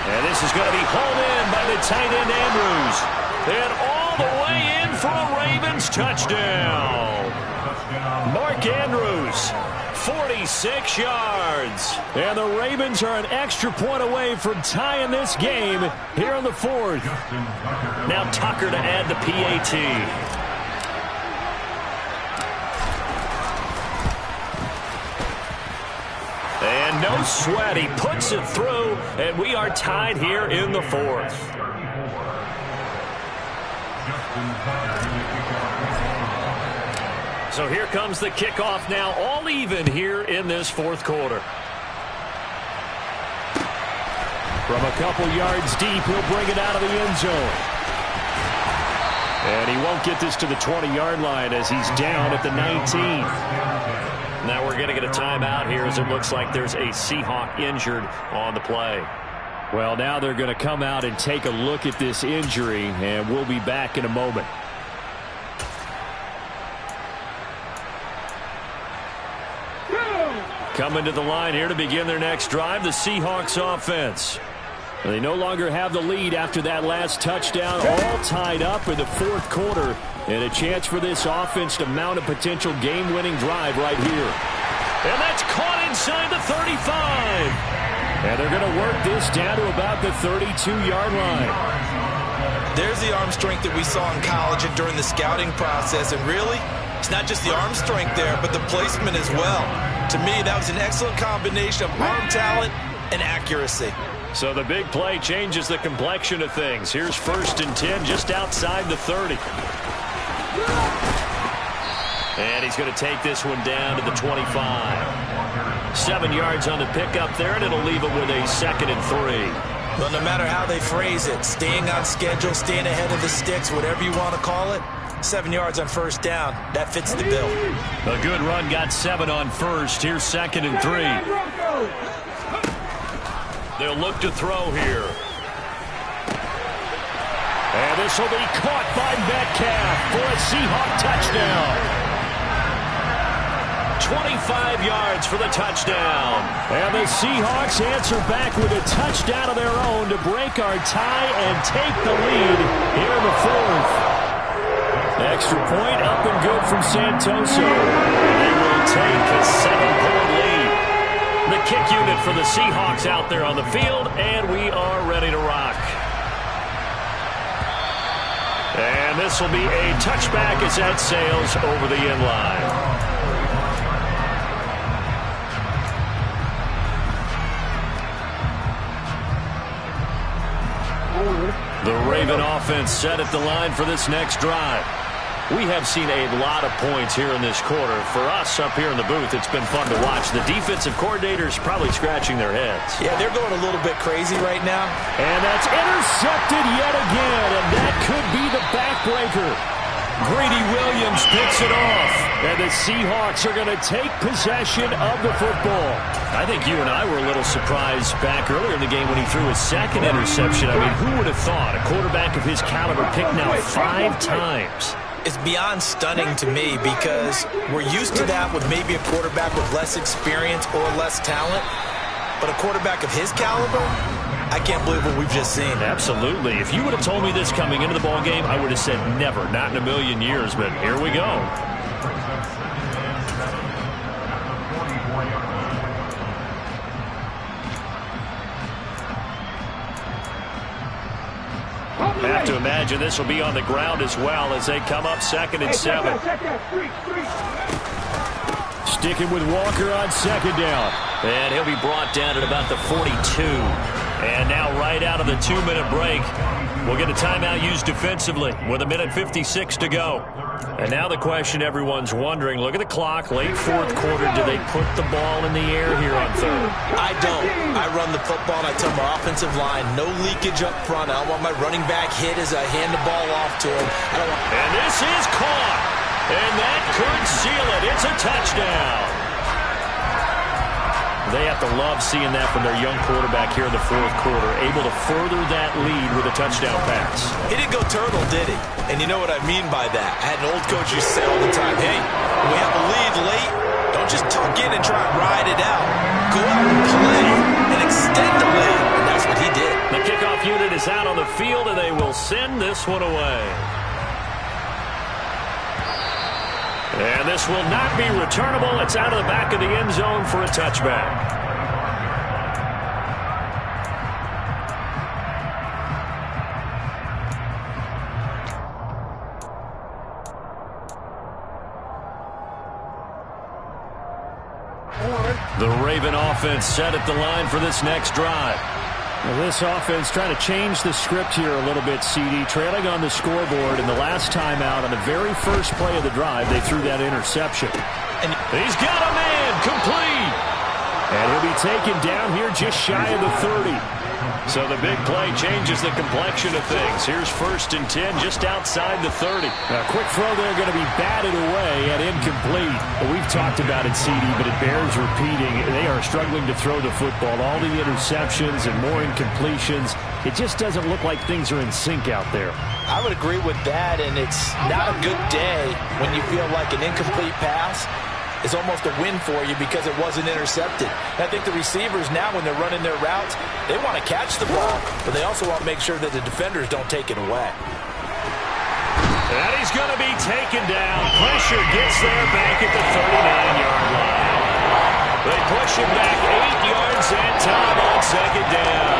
And this is going to be hauled in by the tight end Andrews. And all the way in for a Ravens touchdown. Mark Andrews, 46 yards. And the Ravens are an extra point away from tying this game here in the 4th. Now Tucker to add the PAT. And no sweat, he puts it through, and we are tied here in the 4th. So here comes the kickoff now, all even here in this 4th quarter. From a couple yards deep, he'll bring it out of the end zone. And he won't get this to the 20-yard line as he's down at the 19. Now we're going to get a timeout here as it looks like there's a Seahawk injured on the play. Well, now they're going to come out and take a look at this injury, and we'll be back in a moment. Coming to the line here to begin their next drive, the Seahawks offense. They no longer have the lead after that last touchdown, all tied up in the 4th quarter. And a chance for this offense to mount a potential game-winning drive right here. And that's caught inside the 35. And they're going to work this down to about the 32-yard line. There's the arm strength that we saw in college and during the scouting process. And really, it's not just the arm strength there, but the placement as well. To me, that was an excellent combination of arm talent and accuracy. So the big play changes the complexion of things. Here's 1st and 10 just outside the 30. And he's going to take this one down to the 25. 7 yards on the pickup there, and it'll leave him with a 2nd and 3. Well, no matter how they phrase it, staying on schedule, staying ahead of the sticks, whatever you want to call it, 7 yards on 1st down. That fits the bill. A good run got 7 on 1st. Here's 2nd and 3. They'll look to throw here. And this will be caught by Metcalf for a Seahawk touchdown. 25 yards for the touchdown. And the Seahawks answer back with a touchdown of their own to break our tie and take the lead here in the 4th. Extra point up and good from Santoso. They will take a 7-point lead. The kick unit for the Seahawks out there on the field, and we are ready to rock. And this will be a touchback as that sails over the end line. The Raven offense set at the line for this next drive. We have seen a lot of points here in this quarter. For us up here in the booth, it's been fun to watch. The defensive coordinators probably scratching their heads. Yeah, they're going a little bit crazy right now. And that's intercepted yet again, and that could be the backbreaker. Greedy Williams picks it off. And the Seahawks are going to take possession of the football. I think you and I were a little surprised back earlier in the game when he threw his 2nd interception. I mean, who would have thought a quarterback of his caliber picked now 5 times? It's beyond stunning to me because we're used to that with maybe a quarterback with less experience or less talent. But a quarterback of his caliber, I can't believe what we've just seen. Absolutely. If you would have told me this coming into the ball game, I would have said never, not in a million years. But here we go. I have to imagine this will be on the ground as well as they come up 2nd and 7. Sticking with Walker on 2nd down. And he'll be brought down at about the 42. And now right out of the 2-minute break, we'll get a timeout used defensively with 1:56 to go. And now the question everyone's wondering, look at the clock, late 4th quarter, do they put the ball in the air here on 3rd? I don't. I run the football and I tell my offensive line, no leakage up front. I don't want my running back hit as I hand the ball off to him. And this is caught. And that could seal it. It's a touchdown. They have to love seeing that from their young quarterback here in the 4th quarter, able to further that lead with a touchdown pass. He didn't go turtle, did he? And you know what I mean by that. I had an old coach who used to say all the time, hey, when we have a lead late, don't just tuck in and try and ride it out. Go out and play and extend the lead. And that's what he did. The kickoff unit is out on the field, and they will send this one away. And this will not be returnable. It's out of the back of the end zone for a touchback. The Raven offense set at the line for this next drive. Well, this offense trying to change the script here a little bit, CD. Trailing on the scoreboard, and the last time out on the very first play of the drive, they threw that interception. And he's got a man, complete. And he'll be taken down here just shy of the 30. So the big play changes the complexion of things. Here's 1st and 10 just outside the 30. A quick throw there going to be batted away and incomplete. Well, we've talked about it, CD, but it bears repeating. They are struggling to throw the football. All the interceptions and more incompletions. It just doesn't look like things are in sync out there. I would agree with that, and it's not a good day when you feel like an incomplete pass is almost a win for you because it wasn't intercepted. And I think the receivers now, when they're running their routes, they want to catch the ball, but they also want to make sure that the defenders don't take it away. And he's going to be taken down. Pressure gets there back at the 39-yard line. They push him back 8 yards and time on 2nd down.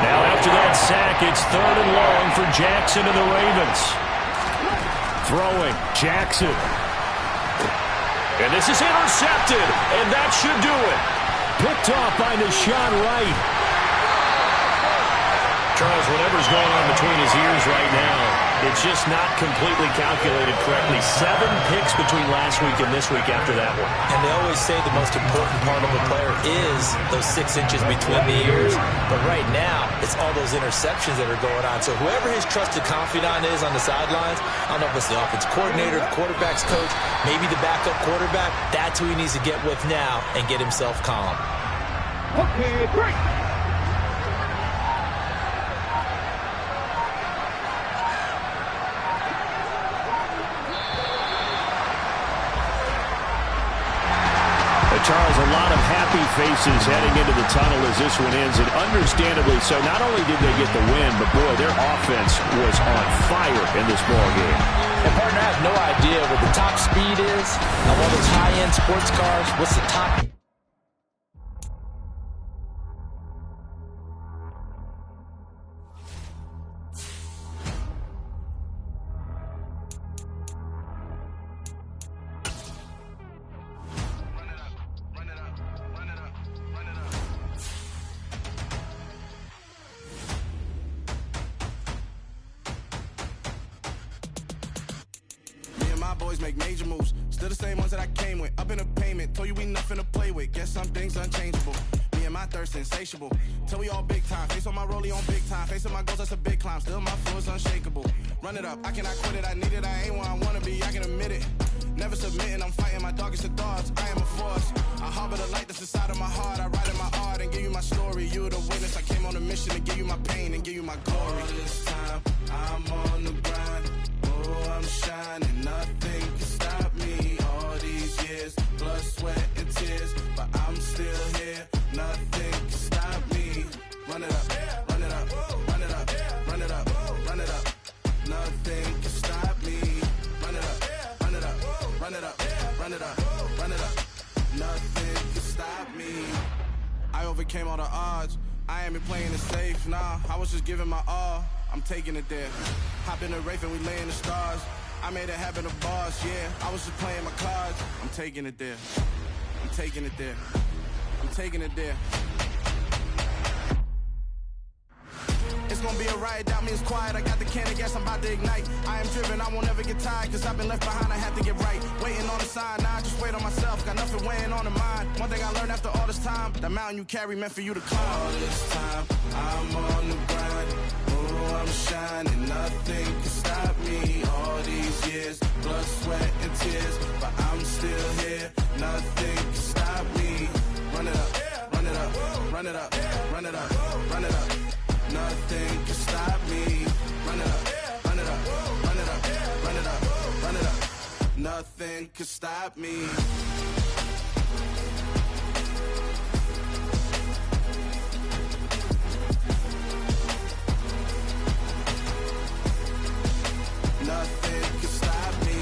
Now after that sack, it's 3rd and long for Jackson and the Ravens. Throwing, Jackson. And this is intercepted, and that should do it. Picked off by Deshaun Wright. Charles, whatever's going on between his ears right now, it's just not completely calculated correctly. 7 picks between last week and this week after that one. And they always say the most important part of a player is those 6 inches between the ears. But right now, it's all those interceptions that are going on. So whoever his trusted confidant is on the sidelines, I don't know if it's the offense coordinator, the quarterback's coach, maybe the backup quarterback, that's who he needs to get with now and get himself calm. Okay, break. Charles, a lot of happy faces heading into the tunnel as this one ends, and understandably so. Not only did they get the win, but boy, their offense was on fire in this ball game. And partner, I have no idea what the top speed is of all those high-end sports cars. What's the top? Boys make major moves, still the same ones that I came with. Up in the payment, told you we nothing to play with. Guess some things unchangeable. Me and my thirst insatiable. Till we all big time. Face on my rollie on big time. Facing my goals, that's a big climb. Still my flow is unshakable. Run it up, I cannot quit it. I need it, I ain't where I wanna be. I can admit it. Never submitting, I'm fighting my darkest of thoughts. I am a force. I harbor the light that's inside of my heart. I write in my art and give you my story. You the witness. I came on a mission to give you my pain and give you my glory. All this time, I'm on the grind. Oh, I'm run it up, run it up. Nothing can stop me. I overcame all the odds. I ain't been playing it safe, nah. I was just giving my all. I'm taking it there. Hop in the Wraith and we lay in the stars. I made it happen to boss, yeah. I was just playing my cards. I'm taking it there. I'm taking it there. I'm taking it there. It's gonna be a riot, doubt me it's quiet. I got the can of gas, I'm about to ignite. I am driven, I won't ever get tired, cause I've been left behind, I have to get right. Waiting on the sign, now I just wait on myself. Got nothing weighing on the mind. One thing I learned after all this time, the mountain you carry meant for you to climb. All this time, I'm on the grind. Oh, I'm shining, nothing can stop me. All these years, blood, sweat, and tears, but I'm still here. Nothing can stop me. Run it up, run it up, run it up, run it up, run it up. Nothing can stop me. Run it up, run it up, run it up, run it up, run it up. Nothing can stop me. Nothing can stop me.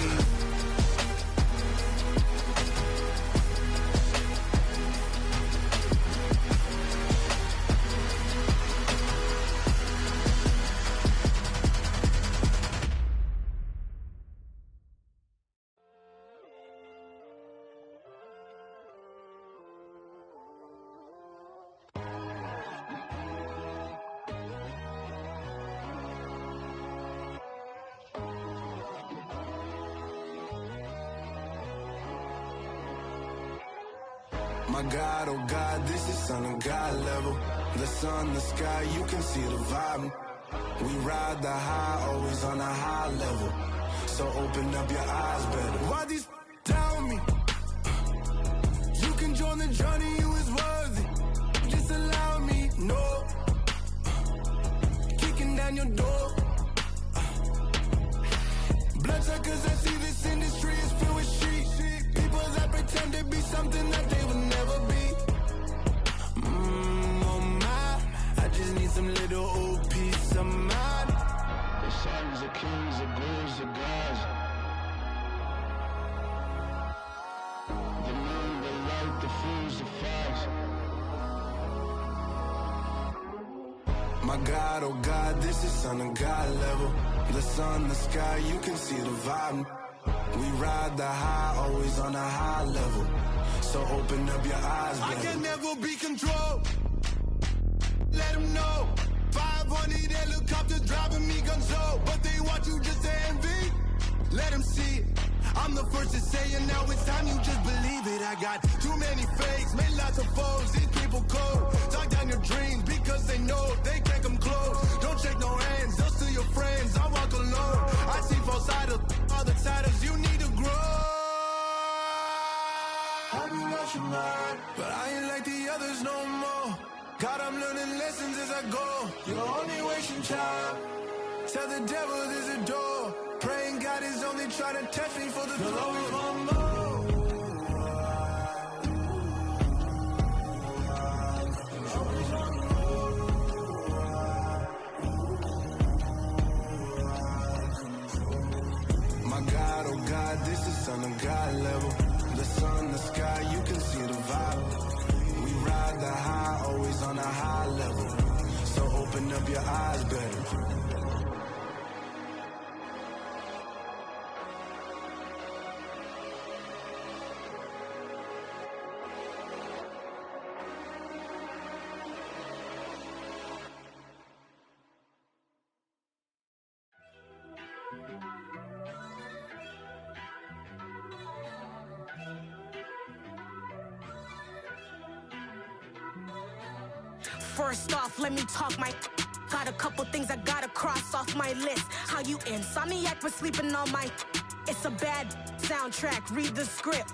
My God, oh God, this is Son of God level. The sun, the sky, you can see the vibe. We ride the high, always on a high level. So open up your eyes better. Why these tell me? You can join the journey, you is worthy. Just allow me, no. Kicking down your door. Bloodsuckers, I see this industry is filled with sheep. People that pretend to be something that they would never be. Oh my, I just need some little old peace of mind. The sons of kings, the bulls, the gods. The moon, the light, the fools, the facts. My God, oh God, this is Son of God level. The sun, the sky, you can see the vibe. We ride the high, always on a high level. So open up your eyes, baby. I can never be controlled. Let them know. 500 helicopters driving me gonzo. But they want you just to envy. Let them see it. I'm the first to say it, now it's time you just believe it. I got too many fakes, made lots of foes. These people cold. Talk down your dreams because they know they can't come close. Don't shake no hands, they'll steal your friends. I walk alone. I see false idols, other titles. You need to grow. I be lost your mind, but I ain't like the others no more. God, I'm learning lessons as I go. You're only wasting time. Tell the devil there's a door. Praying God is only trying to test me for the glory. Always want more. My God, oh God, this is Son of God level. The sun, the sky, you can see the vibe. We ride the high, always on a high level. So open up your eyes better. First off, let me talk my. Got a couple things I gotta cross off my list. How you insomniac for sleeping on my. It's a bad soundtrack, read the script.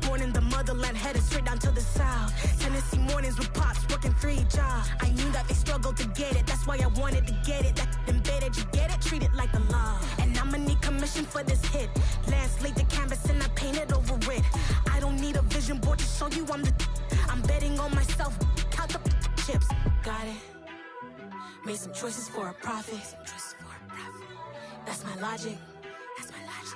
Born in the motherland, headed straight down to the south. Tennessee mornings with pops, working 3 jobs. I knew that they struggled to get it, that's why I wanted to get it. That embedded, you get it? Treat it like the law. And I'ma need commission for this hit. Lance laid the canvas and I painted over it. I don't need a vision board to show you I'm betting on myself, count the chips. Got it. Made some choices for a profit. That's my logic. That's my logic.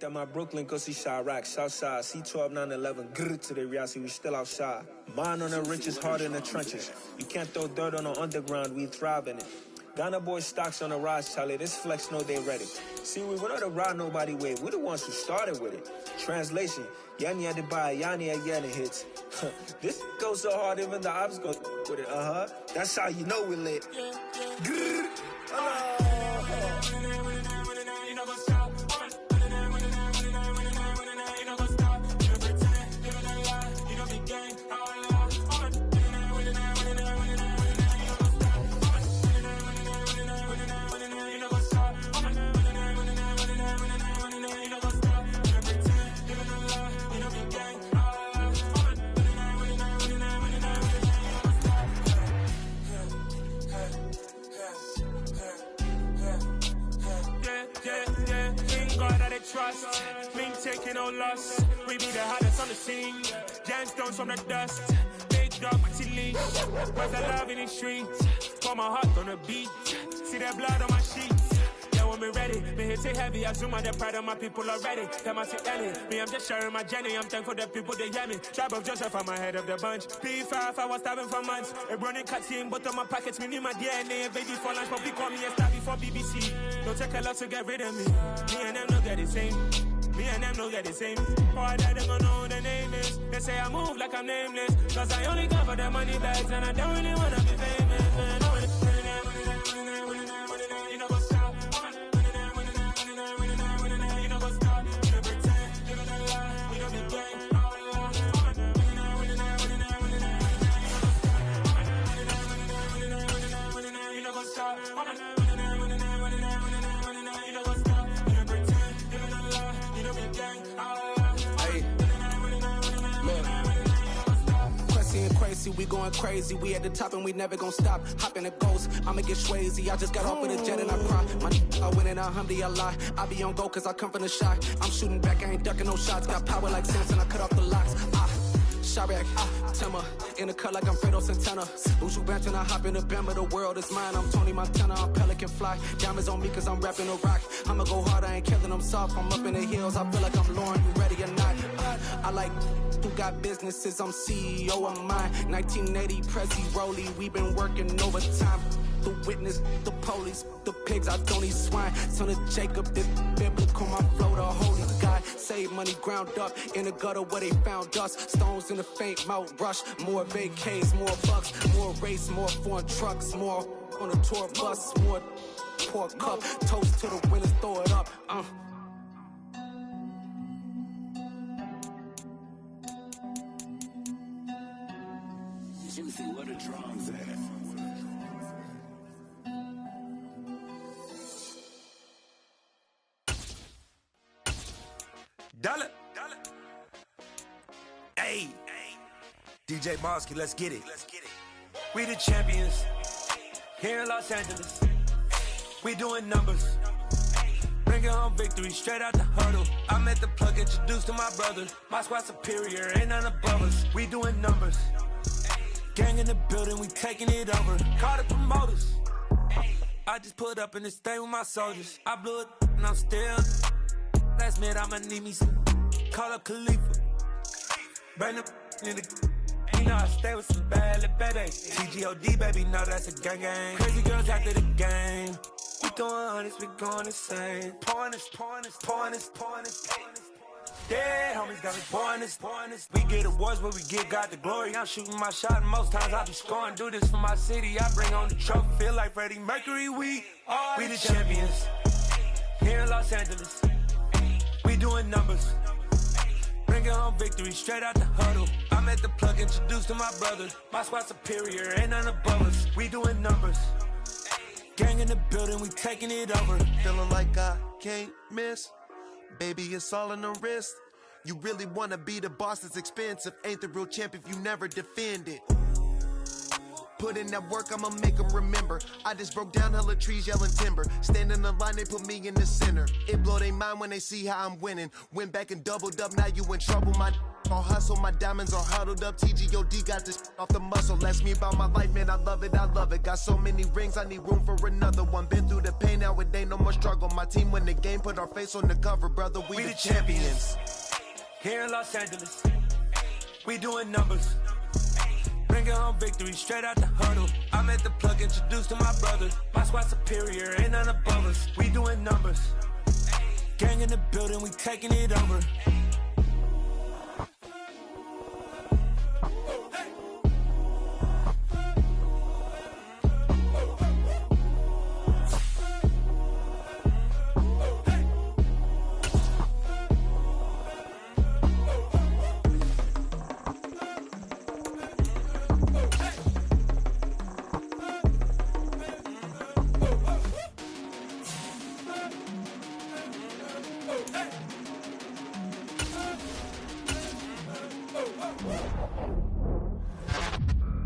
that my Brooklyn, cause he Chirac, Southside, C12, 911, grrr to the Riasi, we still outside. Mine on the riches, hard in the trenches. You can't throw dirt on the underground, we thrive in it. Ghana boy stocks on the rise, Charlie, this flex know they ready. See, we were not to ride nobody with, we the ones who started with it. Translation, Yanni had to buy, Yanni again it hits. This goes so hard, even the ops go with it, That's how you know we lit. Grrr. Trust, me taking no loss. We be the hottest on the scene. Gemstones from the dust. Big dog, but she leash. Where's the love in the streets? Pour my heart on the beat. See that blood on my sheets. Yeah, when we ready, me hit it heavy. I zoom out the pride of my people already. Them I see Ellie. Me, I'm just sharing my journey. I'm thankful that people they hear me. Tribe of Joseph, I'm ahead of the bunch. P5, I was starving for months. A running cutscene, but on my pockets, me need my DNA. Baby for lunch, but we call me a star before BBC. Don't take a lot to get rid of me. Me and them no get the same. Me and them no get the same. Oh, I don't know who the name is. They say I move like I'm nameless. Cause I only come for the money bags and I don't really wanna be famous. Man, you know what's up. You know what's up. You don't pretend. You don't lie. We don't be gang. You know what's up. We going crazy, we at the top and we never gon' stop. Hop in the ghost, I'ma get swayzy. I just got off with a jet and I cry. My I win in a Humvee, I lie. I be on go cause I come from the shot. I'm shooting back, I ain't ducking no shots. Got power like Samson, I cut off the locks. Chirac, Timmer, in the cut like I'm Fredo Santana. Buju Banton, I hop in the Bama, the world is mine. I'm Tony Montana, I'm Pelican Fly. Diamonds on me cause I'm rapping a rock. I'ma go hard, I ain't killing them soft. I'm up in the hills, I feel like I'm Lauren, you ready or not? I like who got businesses, I'm CEO of mine. 1980, Prezi Rolly, we been working overtime. The witness, the police, the pigs, I don't eat swine. Son of Jacob, this biblical, my flow, the holy God. Save money ground up in the gutter where they found us. Stones in the faint mouth rush. More vacays, more bucks, more race, more foreign trucks, more on a tour bus, more pork cup. Toast to the winners, throw it up. Juicy, where the drums at? Dollar. Hey. DJ Mosky, let's get it. We the champions here in Los Angeles. We doing numbers. Bringing home victory straight out the huddle. I met the plug, introduced to my brother. My squad superior, ain't none above us. We doing numbers. Gang in the building, we taking it over. Call the promoters. I just put up in this thing with my soldiers. I blew it and I'm still. Last minute I'ma need me some. Call up Khalifa. Bring the in the. You know I stay with some bad little baby. TGOD baby, know that's a gang gang. Crazy girls after the game. We throwing hundreds, we going insane. Pouring this. Yeah, homies got me pouring this. We get awards, but we give God the glory. I'm shooting my shot, and most times I be scoring. Do this for my city, I bring on the trophy. Feel like Freddie Mercury, we the champions here in Los Angeles. We doing numbers. Bringing home victory straight out the huddle. I met the plug, introduced to my brother. My squad superior, ain't none above us. We doing numbers. Gang in the building, we taking it over. Feeling like I can't miss. Baby, it's all in the wrist. You really wanna be the boss, it's expensive. Ain't the real champ if you never defend it. Put in that work, I'ma make them remember. I just broke down hella trees, yelling timber. Stand in the line, they put me in the center. It blow their mind when they see how I'm winning. Went back and doubled up, now you in trouble, my on hustle, my diamonds are huddled up. TGOD got this off the muscle. Ask me about my life, man, I love it, I love it. Got so many rings, I need room for another one. Been through the pain, now it ain't no more struggle. My team win the game, put our face on the cover, brother. We the champions. Here in Los Angeles, we doing numbers. Bringing home victory straight out the huddle. I'm at the plug, introduced to my brothers. My squad superior, ain't none above us. We doing numbers. Gang in the building, we taking it over.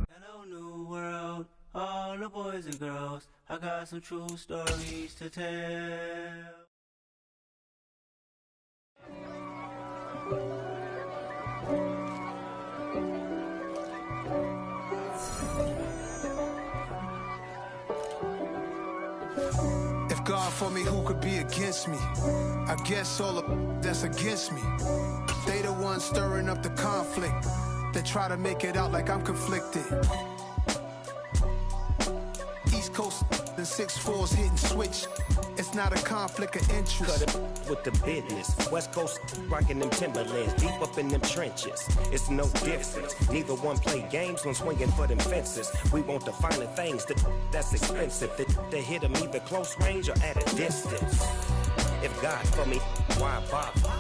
Hello, new world, all the boys and girls. I got some true stories to tell. If God for me, who could be against me? I guess all of that's against me. They the ones stirring up the conflict. They try to make it out like I'm conflicted. East Coast and 6'4's hitting switch. It's not a conflict of interest. Cut it with the business. West Coast rocking them Timberlands, deep up in them trenches. It's no difference. Neither one play games when swinging for them fences. We want the finer things that's expensive. They hit them either close range or at a distance. If God for me, why bother?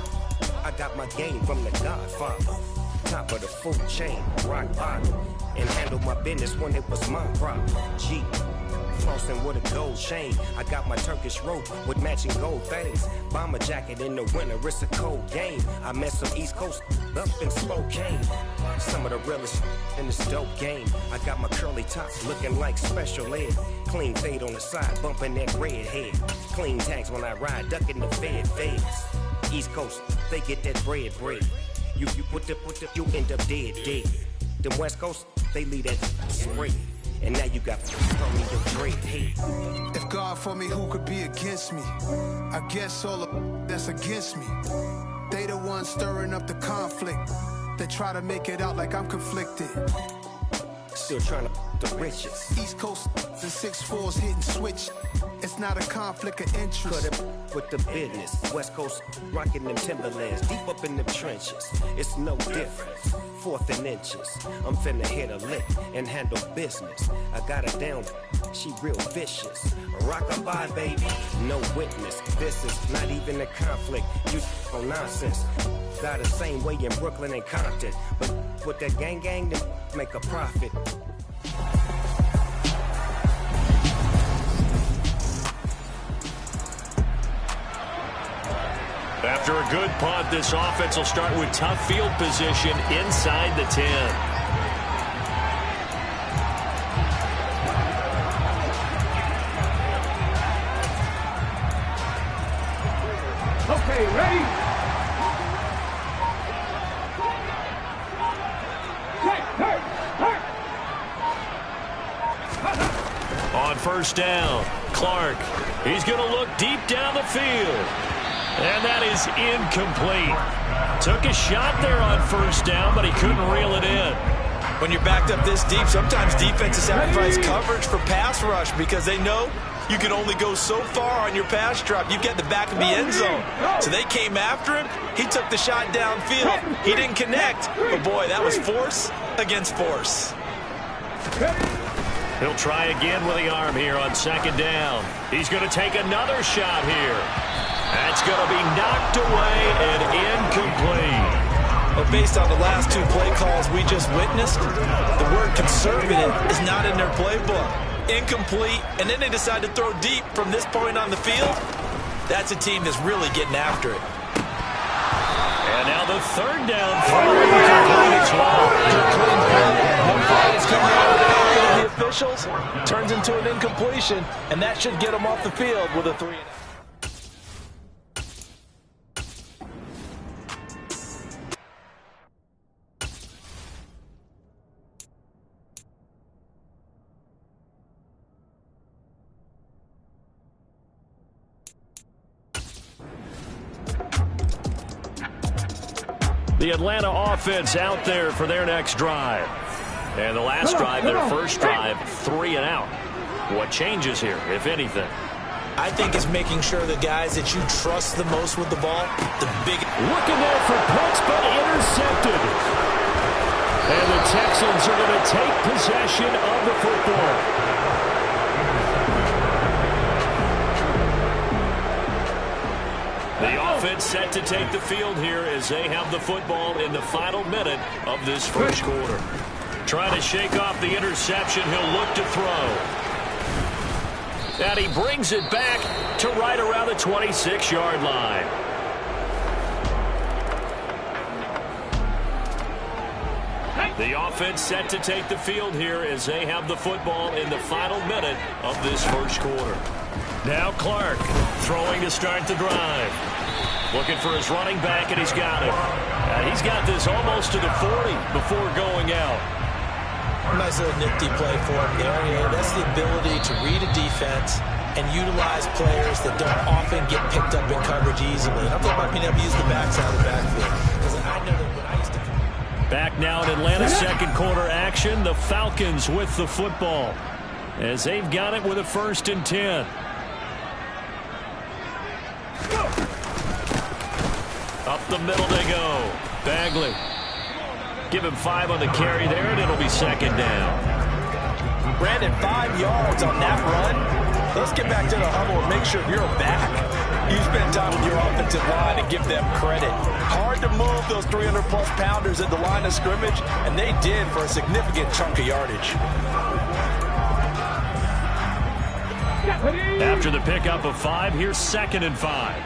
I got my game from the Godfather. Top of the food chain, rock bottom. And handle my business when it was my problem. G. Flossing with a gold chain. I got my Turkish rope with matching gold things. Bomber jacket in the winter, it's a cold game. I met some East Coast up in Spokane. Some of the realest in this dope game. I got my curly tops looking like special ed. Clean fade on the side, bumping that red head. Clean tags when I ride, ducking the feds. East Coast, they get that bread. You put the, you end up dead. Them West Coast, they leave that spray. And now you got from me the great hate. If God for me, who could be against me? I guess all of that's against me. They the ones stirring up the conflict. They try to make it out like I'm conflicted. Still trying to the riches. East Coast and 6'4's hitting switch. It's not a conflict of interest. Cut it with the business. West Coast rocking them Timberlands, deep up in them trenches. It's no difference. 4th and inches. I'm finna hit a lick and handle business. I got her down, she real vicious. Rock-a-bye, baby, no witness. This is not even a conflict. You on nonsense. Got the same way in Brooklyn and Compton. But with that gang, they make a profit. After a good punt, this offense will start with tough field position inside the 10. Okay, ready? On first down, Clark. He's going to look deep down the field. And that is incomplete. Took a shot there on first down, but he couldn't reel it in. When you're backed up this deep, sometimes defenses sacrifice coverage for pass rush because they know you can only go so far on your pass drop. You get the back of the end zone. So they came after him. He took the shot downfield. He didn't connect. But, boy, that was force against force. He'll try again with the arm here on second down. He's going to take another shot here. That's going to be knocked away and incomplete. But based on the last 2 play calls we just witnessed, the word conservative is not in their playbook. Incomplete, and then they decide to throw deep from this point on the field. That's a team that's really getting after it. And now the third down throw. It's long. No flags coming out of the pocket of the officials. Turns into an incompletion, and that should get them off the field with a 3-and-out. The Atlanta offense out there for their next drive. And the last drive, their first drive, 3 and out. What changes here, if anything? I think it's making sure the guys that you trust the most with the ball, the big... Looking there for Pitts, but intercepted. And the Texans are going to take possession of the football. The offense set to take the field here as they have the football in the final minute of this first quarter. Trying to shake off the interception, he'll look to throw. And he brings it back to right around the 26-yard line. The offense set to take the field here as they have the football in the final minute of this first quarter. Now Clark throwing to start the drive. Looking for his running back, and he's got it. And he's got this almost to the 40 before going out. Nice little nifty play for him there. Yeah, that's the ability to read a defense and utilize players that don't often get picked up in coverage easily. I'm talking about being able to use the backside of the backfield. Because I know that when I used to... Back now in Atlanta's second quarter action, the Falcons with the football as they've got it with a 1st and 10. Up the middle they go. Bagley. Give him 5 on the carry there, and it'll be 2nd down. Brandon, 5 yards on that run. Let's get back to the huddle and make sure you're back. You spend time with your offensive line and give them credit. Hard to move those 300-plus pounders at the line of scrimmage, and they did for a significant chunk of yardage. After the pickup of 5, here's 2nd and 5.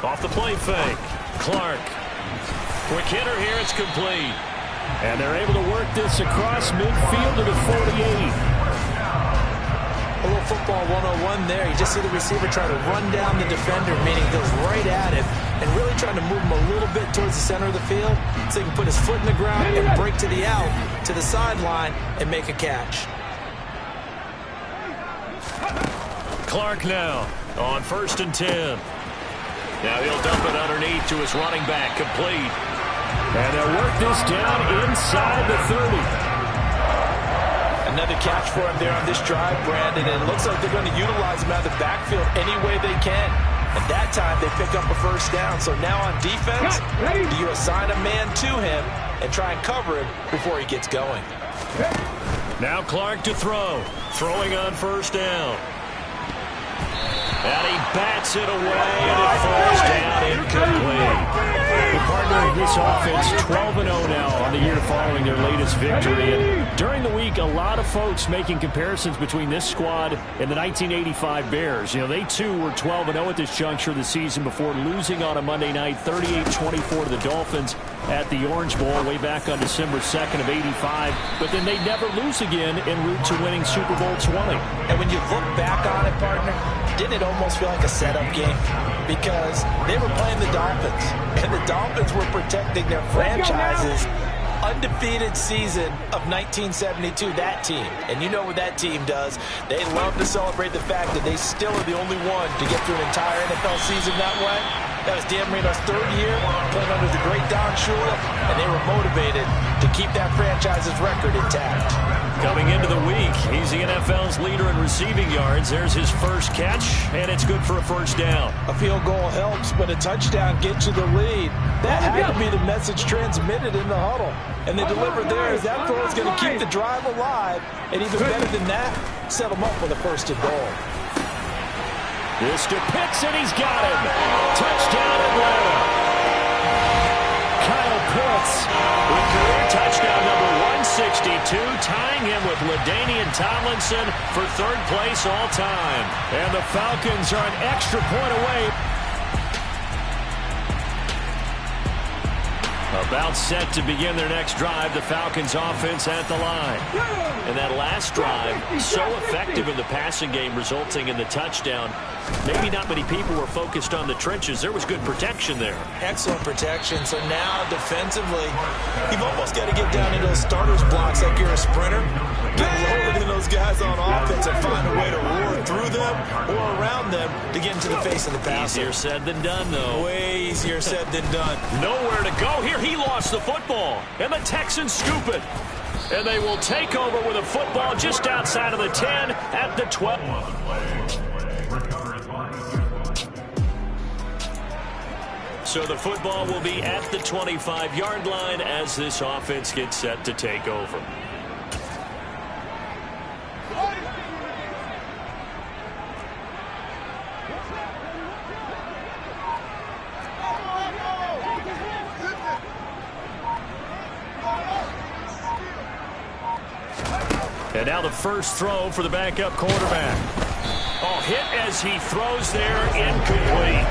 Off the play fake. Clark. Quick hitter here. It's complete. And they're able to work this across midfield to the 48. A little football 101 there. You just see the receiver try to run down the defender, meaning he goes right at him, and really trying to move him a little bit towards the center of the field so he can put his foot in the ground and break to the out, to the sideline, and make a catch. Clark now on 1st and 10. Now he'll dump it underneath to his running back, complete. And they'll work this down inside the 30. Another catch for him there on this drive, Brandon, and it looks like they're going to utilize him out of the backfield any way they can. And that time they pick up a 1st down. So now on defense, do you assign a man to him and try and cover him before he gets going? Now Clark to throw. Throwing on 1st down. And he bats it away, and it falls down incomplete. The partner in this offense, 12-0 now on the year following their latest victory. And during the week, a lot of folks making comparisons between this squad and the 1985 Bears. You know, they too were 12-0 at this juncture of the season before losing on a Monday night, 38-24 to the Dolphins at the Orange Bowl way back on December 2nd of 85. But then they never lose again en route to winning Super Bowl 20. And when you look back on it, partner, didn't it almost feel like a setup game? Because they were playing the Dolphins, and the Dolphins were protecting their franchise's undefeated season of 1972, that team. And you know what that team does. They love to celebrate the fact that they still are the only one to get through an entire NFL season that way. That was Dan Marino's 3rd year, playing under the great Don Shula, and they were motivated to keep that franchise's record intact. Coming into the week, he's the NFL's leader in receiving yards. There's his first catch, and it's good for a 1st down. A field goal helps, but a touchdown gets you the lead. That had to be the message transmitted in the huddle. And they delivered there as that throw is going to keep the drive alive. And even better than that, set them up with a 1st and goal. This to Pitts, and he's got him. Touchdown, Atlanta. Kyle Pitts with career touchdown number 162, tying him with LaDainian Tomlinson for 3rd place all time. And the Falcons are an extra point away. About set to begin their next drive, the Falcons offense at the line. And that last drive, so effective in the passing game, resulting in the touchdown. Maybe not many people were focused on the trenches. There was good protection there. Excellent protection. So now defensively, you've almost got to get down into those starters blocks like you're a sprinter. Get lower than those those guys on offense and find a way to roar through them or around them to get into the face of the passer. Easier said than done, though. Way easier said than done. Nowhere to go here. He lost the football, and the Texans scoop it. And they will take over with a football just outside of the 10 at the 12. So the football will be at the 25-yard line as this offense gets set to take over. And now the first throw for the backup quarterback. Oh, hit as he throws there, incomplete.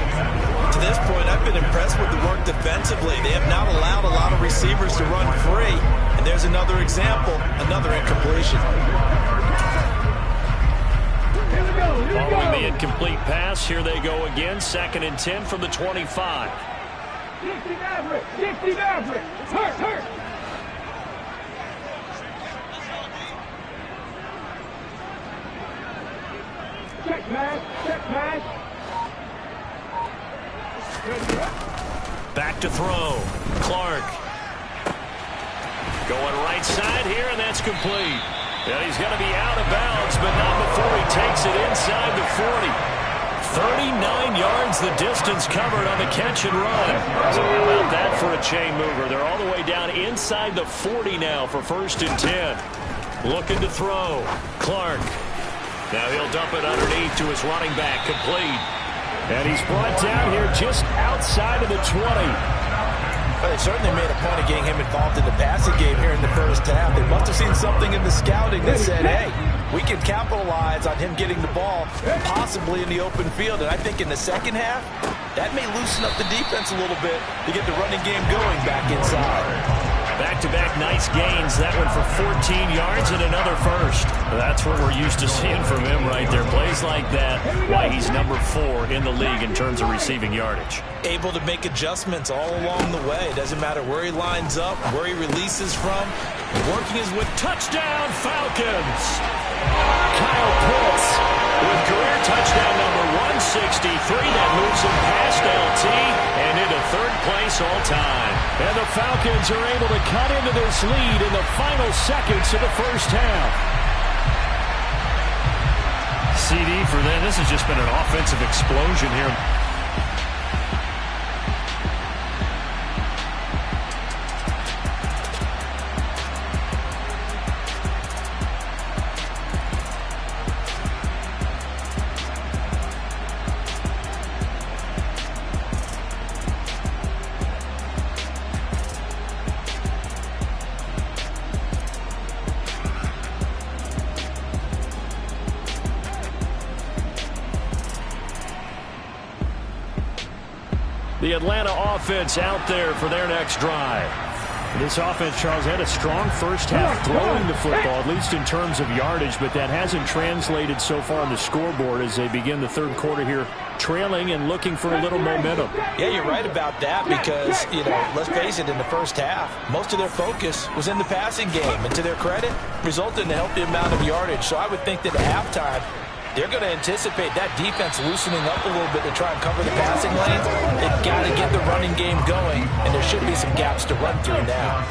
To this point, I've been impressed with the work defensively. They have not allowed a lot of receivers to run free. And there's another example, another incompletion. Following the incomplete pass, here they go again. 2nd and 10 from the 25. 60 Maverick! 60 Maverick! Hurt! Check pass! Back to throw. Clark. Going right side here, and that's complete. And he's going to be out of bounds, but not before he takes it inside the 40. 39 yards the distance covered on the catch and run. So how about that for a chain mover? They're all the way down inside the 40 now for 1st and 10. Looking to throw. Clark. Now he'll dump it underneath to his running back, complete. And he's brought down here just outside of the 20. Well, they certainly made a point of getting him involved in the passing game here in the first half. They must have seen something in the scouting that said, hey, we can capitalize on him getting the ball, possibly in the open field. And I think in the second half, that may loosen up the defense a little bit to get the running game going back inside. Back-to-back nice gains. That one for 14 yards and another first. That's what we're used to seeing from him right there. Plays like that, why he's number 4 in the league in terms of receiving yardage. Able to make adjustments all along the way. Doesn't matter where he lines up, where he releases from. Working his way. Touchdown, Falcons! Kyle Pitts with career touchdown number 163. That moves him past LT and into 3rd place all time. And the Falcons are able to cut into this lead in the final seconds of the first half. CD for them. This has just been an offensive explosion here. The Atlanta offense out there for their next drive. This offense, Charles, had a strong first half throwing the football, at least in terms of yardage, but that hasn't translated so far on the scoreboard as they begin the 3rd quarter here, trailing and looking for a little momentum. Yeah, you're right about that because, let's face it, in the first half, most of their focus was in the passing game, and to their credit, resulted in a healthy amount of yardage. So I would think that at halftime, they're going to anticipate that defense loosening up a little bit to try and cover the passing lanes. They've got to get the running game going, and there should be some gaps to run through now.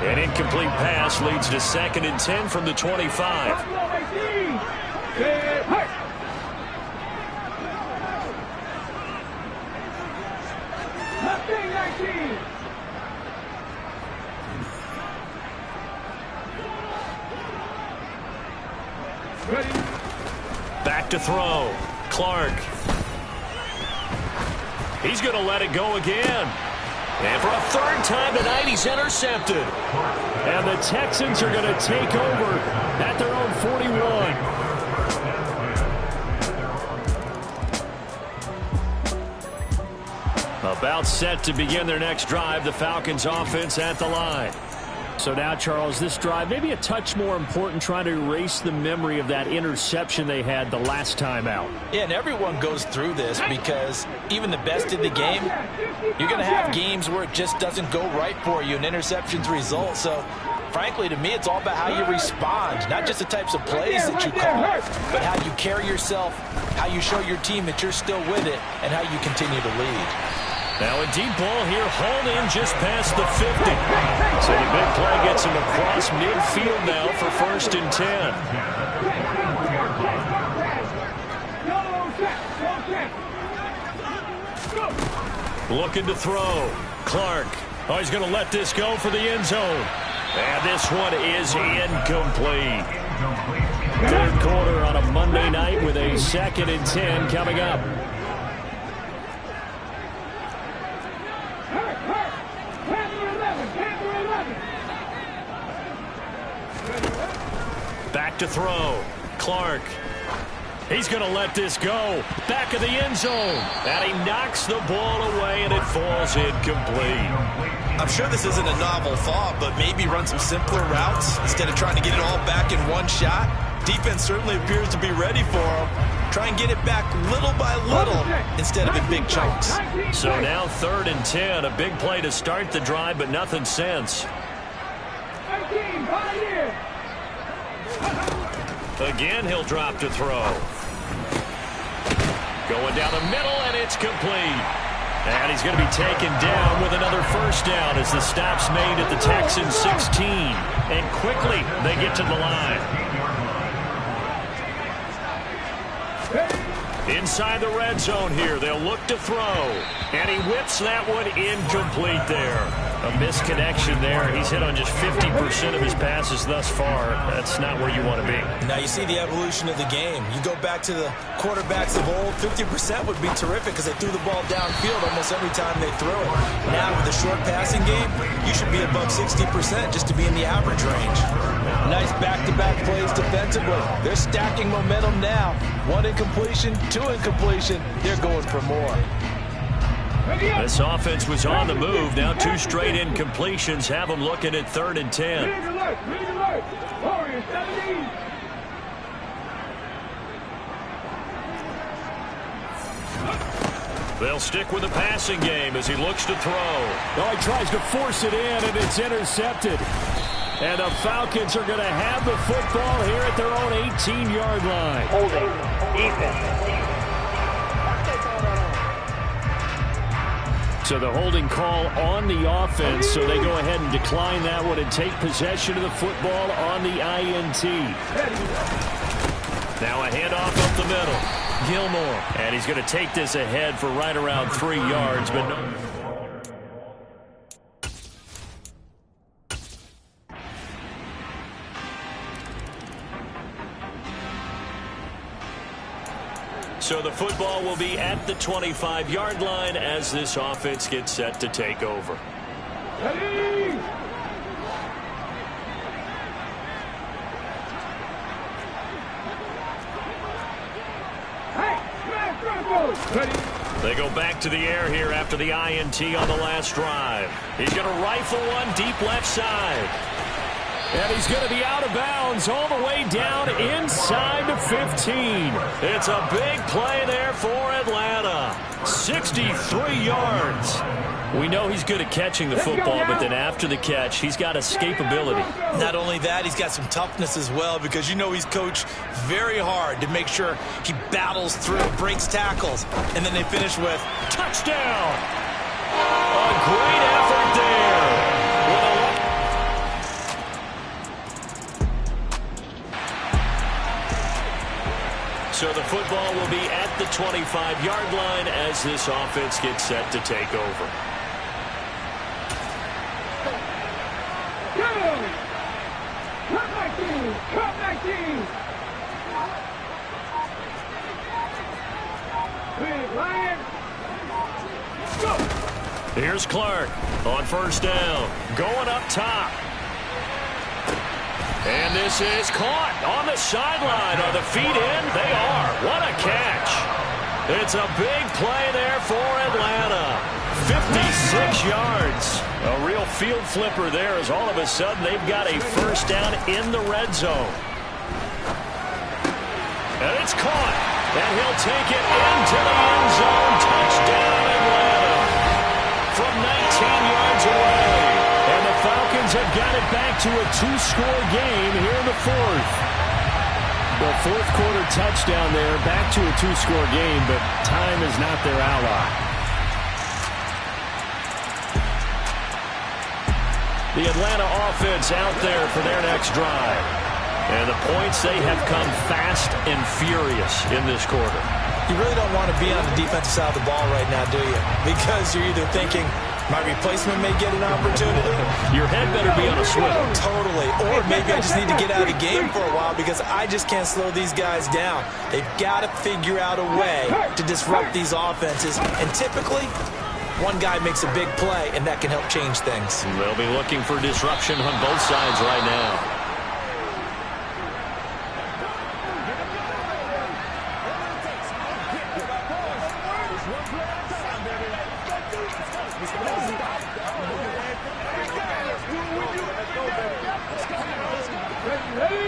An incomplete pass leads to 2nd and 10 from the 25. Back to throw. Clark. He's going to let it go again. And for a 3rd time tonight, he's intercepted. And the Texans are going to take over at their own 41. About set to begin their next drive. The Falcons offense at the line. So now, Charles, this drive maybe a touch more important, trying to erase the memory of that interception they had the last time out. Yeah, and everyone goes through this because even the best in the game, you're going to have games where it just doesn't go right for you and interceptions result. So frankly, to me, it's all about how you respond, not just the types of plays that you call, but how you carry yourself, how you show your team that you're still with it, and how you continue to lead. Now a deep ball here, hauled in just past the 50. So the big play gets him across midfield now for 1st and 10. Looking to throw. Clark. Oh, he's going to let this go for the end zone. And this one is incomplete. Third quarter on a Monday night with a 2nd and 10 coming up. Back to throw. Clark. He's going to let this go. Back of the end zone. And he knocks the ball away, and it falls incomplete. I'm sure this isn't a novel thought, but maybe run some simpler routes instead of trying to get it all back in one shot. Defense certainly appears to be ready for him. Try and get it back little by little instead of in big chunks. So now 3rd and 10. A big play to start the drive, but nothing since. Again, he'll drop to throw. Going down the middle, and it's complete. And he's going to be taken down with another first down as the stop's made at the Texans 16. And quickly, they get to the line. Inside the red zone here, they'll look to throw. And he whips that one incomplete there. A misconnection there. He's hit on just 50% of his passes thus far. That's not where you want to be. Now you see the evolution of the game. You go back to the quarterbacks of old, 50% would be terrific because they threw the ball downfield almost every time they threw it. Now with the short passing game, you should be above 60% just to be in the average range. Nice back-to-back plays defensively. They're stacking momentum now. 1 incompletion, 2 incompletion. They're going for more. This offense was on the move. Now 2 straight incompletions have them looking at 3rd and 10. They'll stick with the passing game as he looks to throw. Oh, he tries to force it in, and it's intercepted. And the Falcons are going to have the football here at their own 18-yard line. Holding. Defense. So the holding call on the offense, so they go ahead and decline that one and take possession of the football on the INT. Now a handoff up the middle. Gilmore, and he's going to take this ahead for right around 3 yards, but no. So the football will be at the 25-yard line as this offense gets set to take over. Ready? They go back to the air here after the INT on the last drive. He's going to rifle one deep left side. And he's going to be out of bounds all the way down inside the 15. It's a big play there for Atlanta. 63 yards. We know he's good at catching the football, but then after the catch, he's got escapability. Not only that, he's got some toughness as well because you know he's coached very hard to make sure he battles through, breaks tackles, and then they finish with touchdown. A great effort there. So the football will be at the 25-yard line as this offense gets set to take over. Here's Clark on first down, going up top. And this is caught on the sideline. Are the feet in? They are. What a catch. It's a big play there for Atlanta. 56 yards. A real field flipper there as all of a sudden they've got a first down in the red zone. And it's caught. And he'll take it into the end zone. Touchdown, Atlanta. From 19 yards away. And the Falcons have got it back back to a two-score game here in the fourth. The fourth quarter touchdown there, back to a two-score game, but time is not their ally. The Atlanta offense out there for their next drive. And the points, they have come fast and furious in this quarter. You really don't want to be on the defensive side of the ball right now, do you? Because you're either thinking, my replacement may get an opportunity. Your head better be on a swivel. Totally. Or maybe I just need to get out of the game for a while because I just can't slow these guys down. They've got to figure out a way to disrupt these offenses. And typically, one guy makes a big play, and that can help change things. They'll be looking for disruption on both sides right now.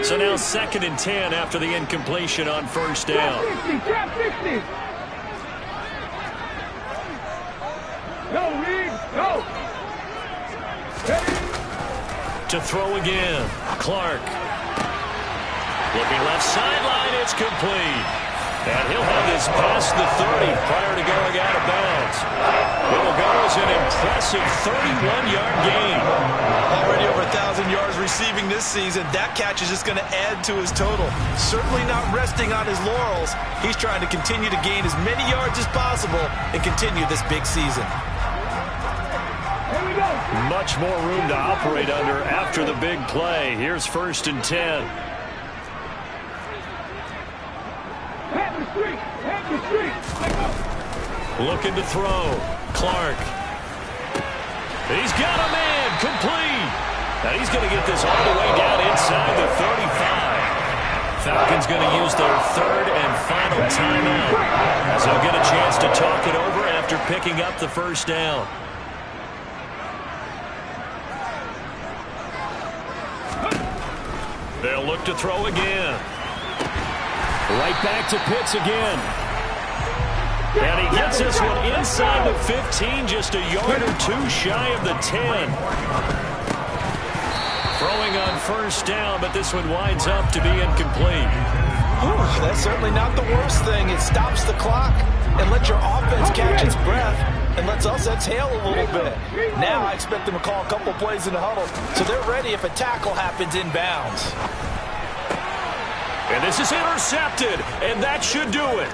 So now 2nd and 10 after the incompletion on first down. To throw again, Clark. Looking left sideline, it's complete. And he'll have this past the 30 prior to going out of bounds. It will go as an impressive 31-yard gain. Already over 1,000 yards receiving this season. That catch is just going to add to his total. Certainly not resting on his laurels. He's trying to continue to gain as many yards as possible and continue this big season. Much more room to operate under after the big play. Here's 1st and 10. Looking to throw. Clark. He's got a man. Complete. Now he's going to get this all the way down inside the 35. Falcons going to use their 3rd and final timeout as they'll get a chance to talk it over after picking up the first down. They'll look to throw again. Right back to Pitts again. And he gets this one inside the 15, just a yard or two shy of the 10. Throwing on first down, but this one winds up to be incomplete. Ooh, that's certainly not the worst thing. It stops the clock and lets your offense catch its breath and lets us exhale a little bit. Now I expect them to call a couple plays in the huddle so they're ready if a tackle happens inbounds. And this is intercepted, and that should do it.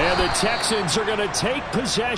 And the Texans are going to take possession.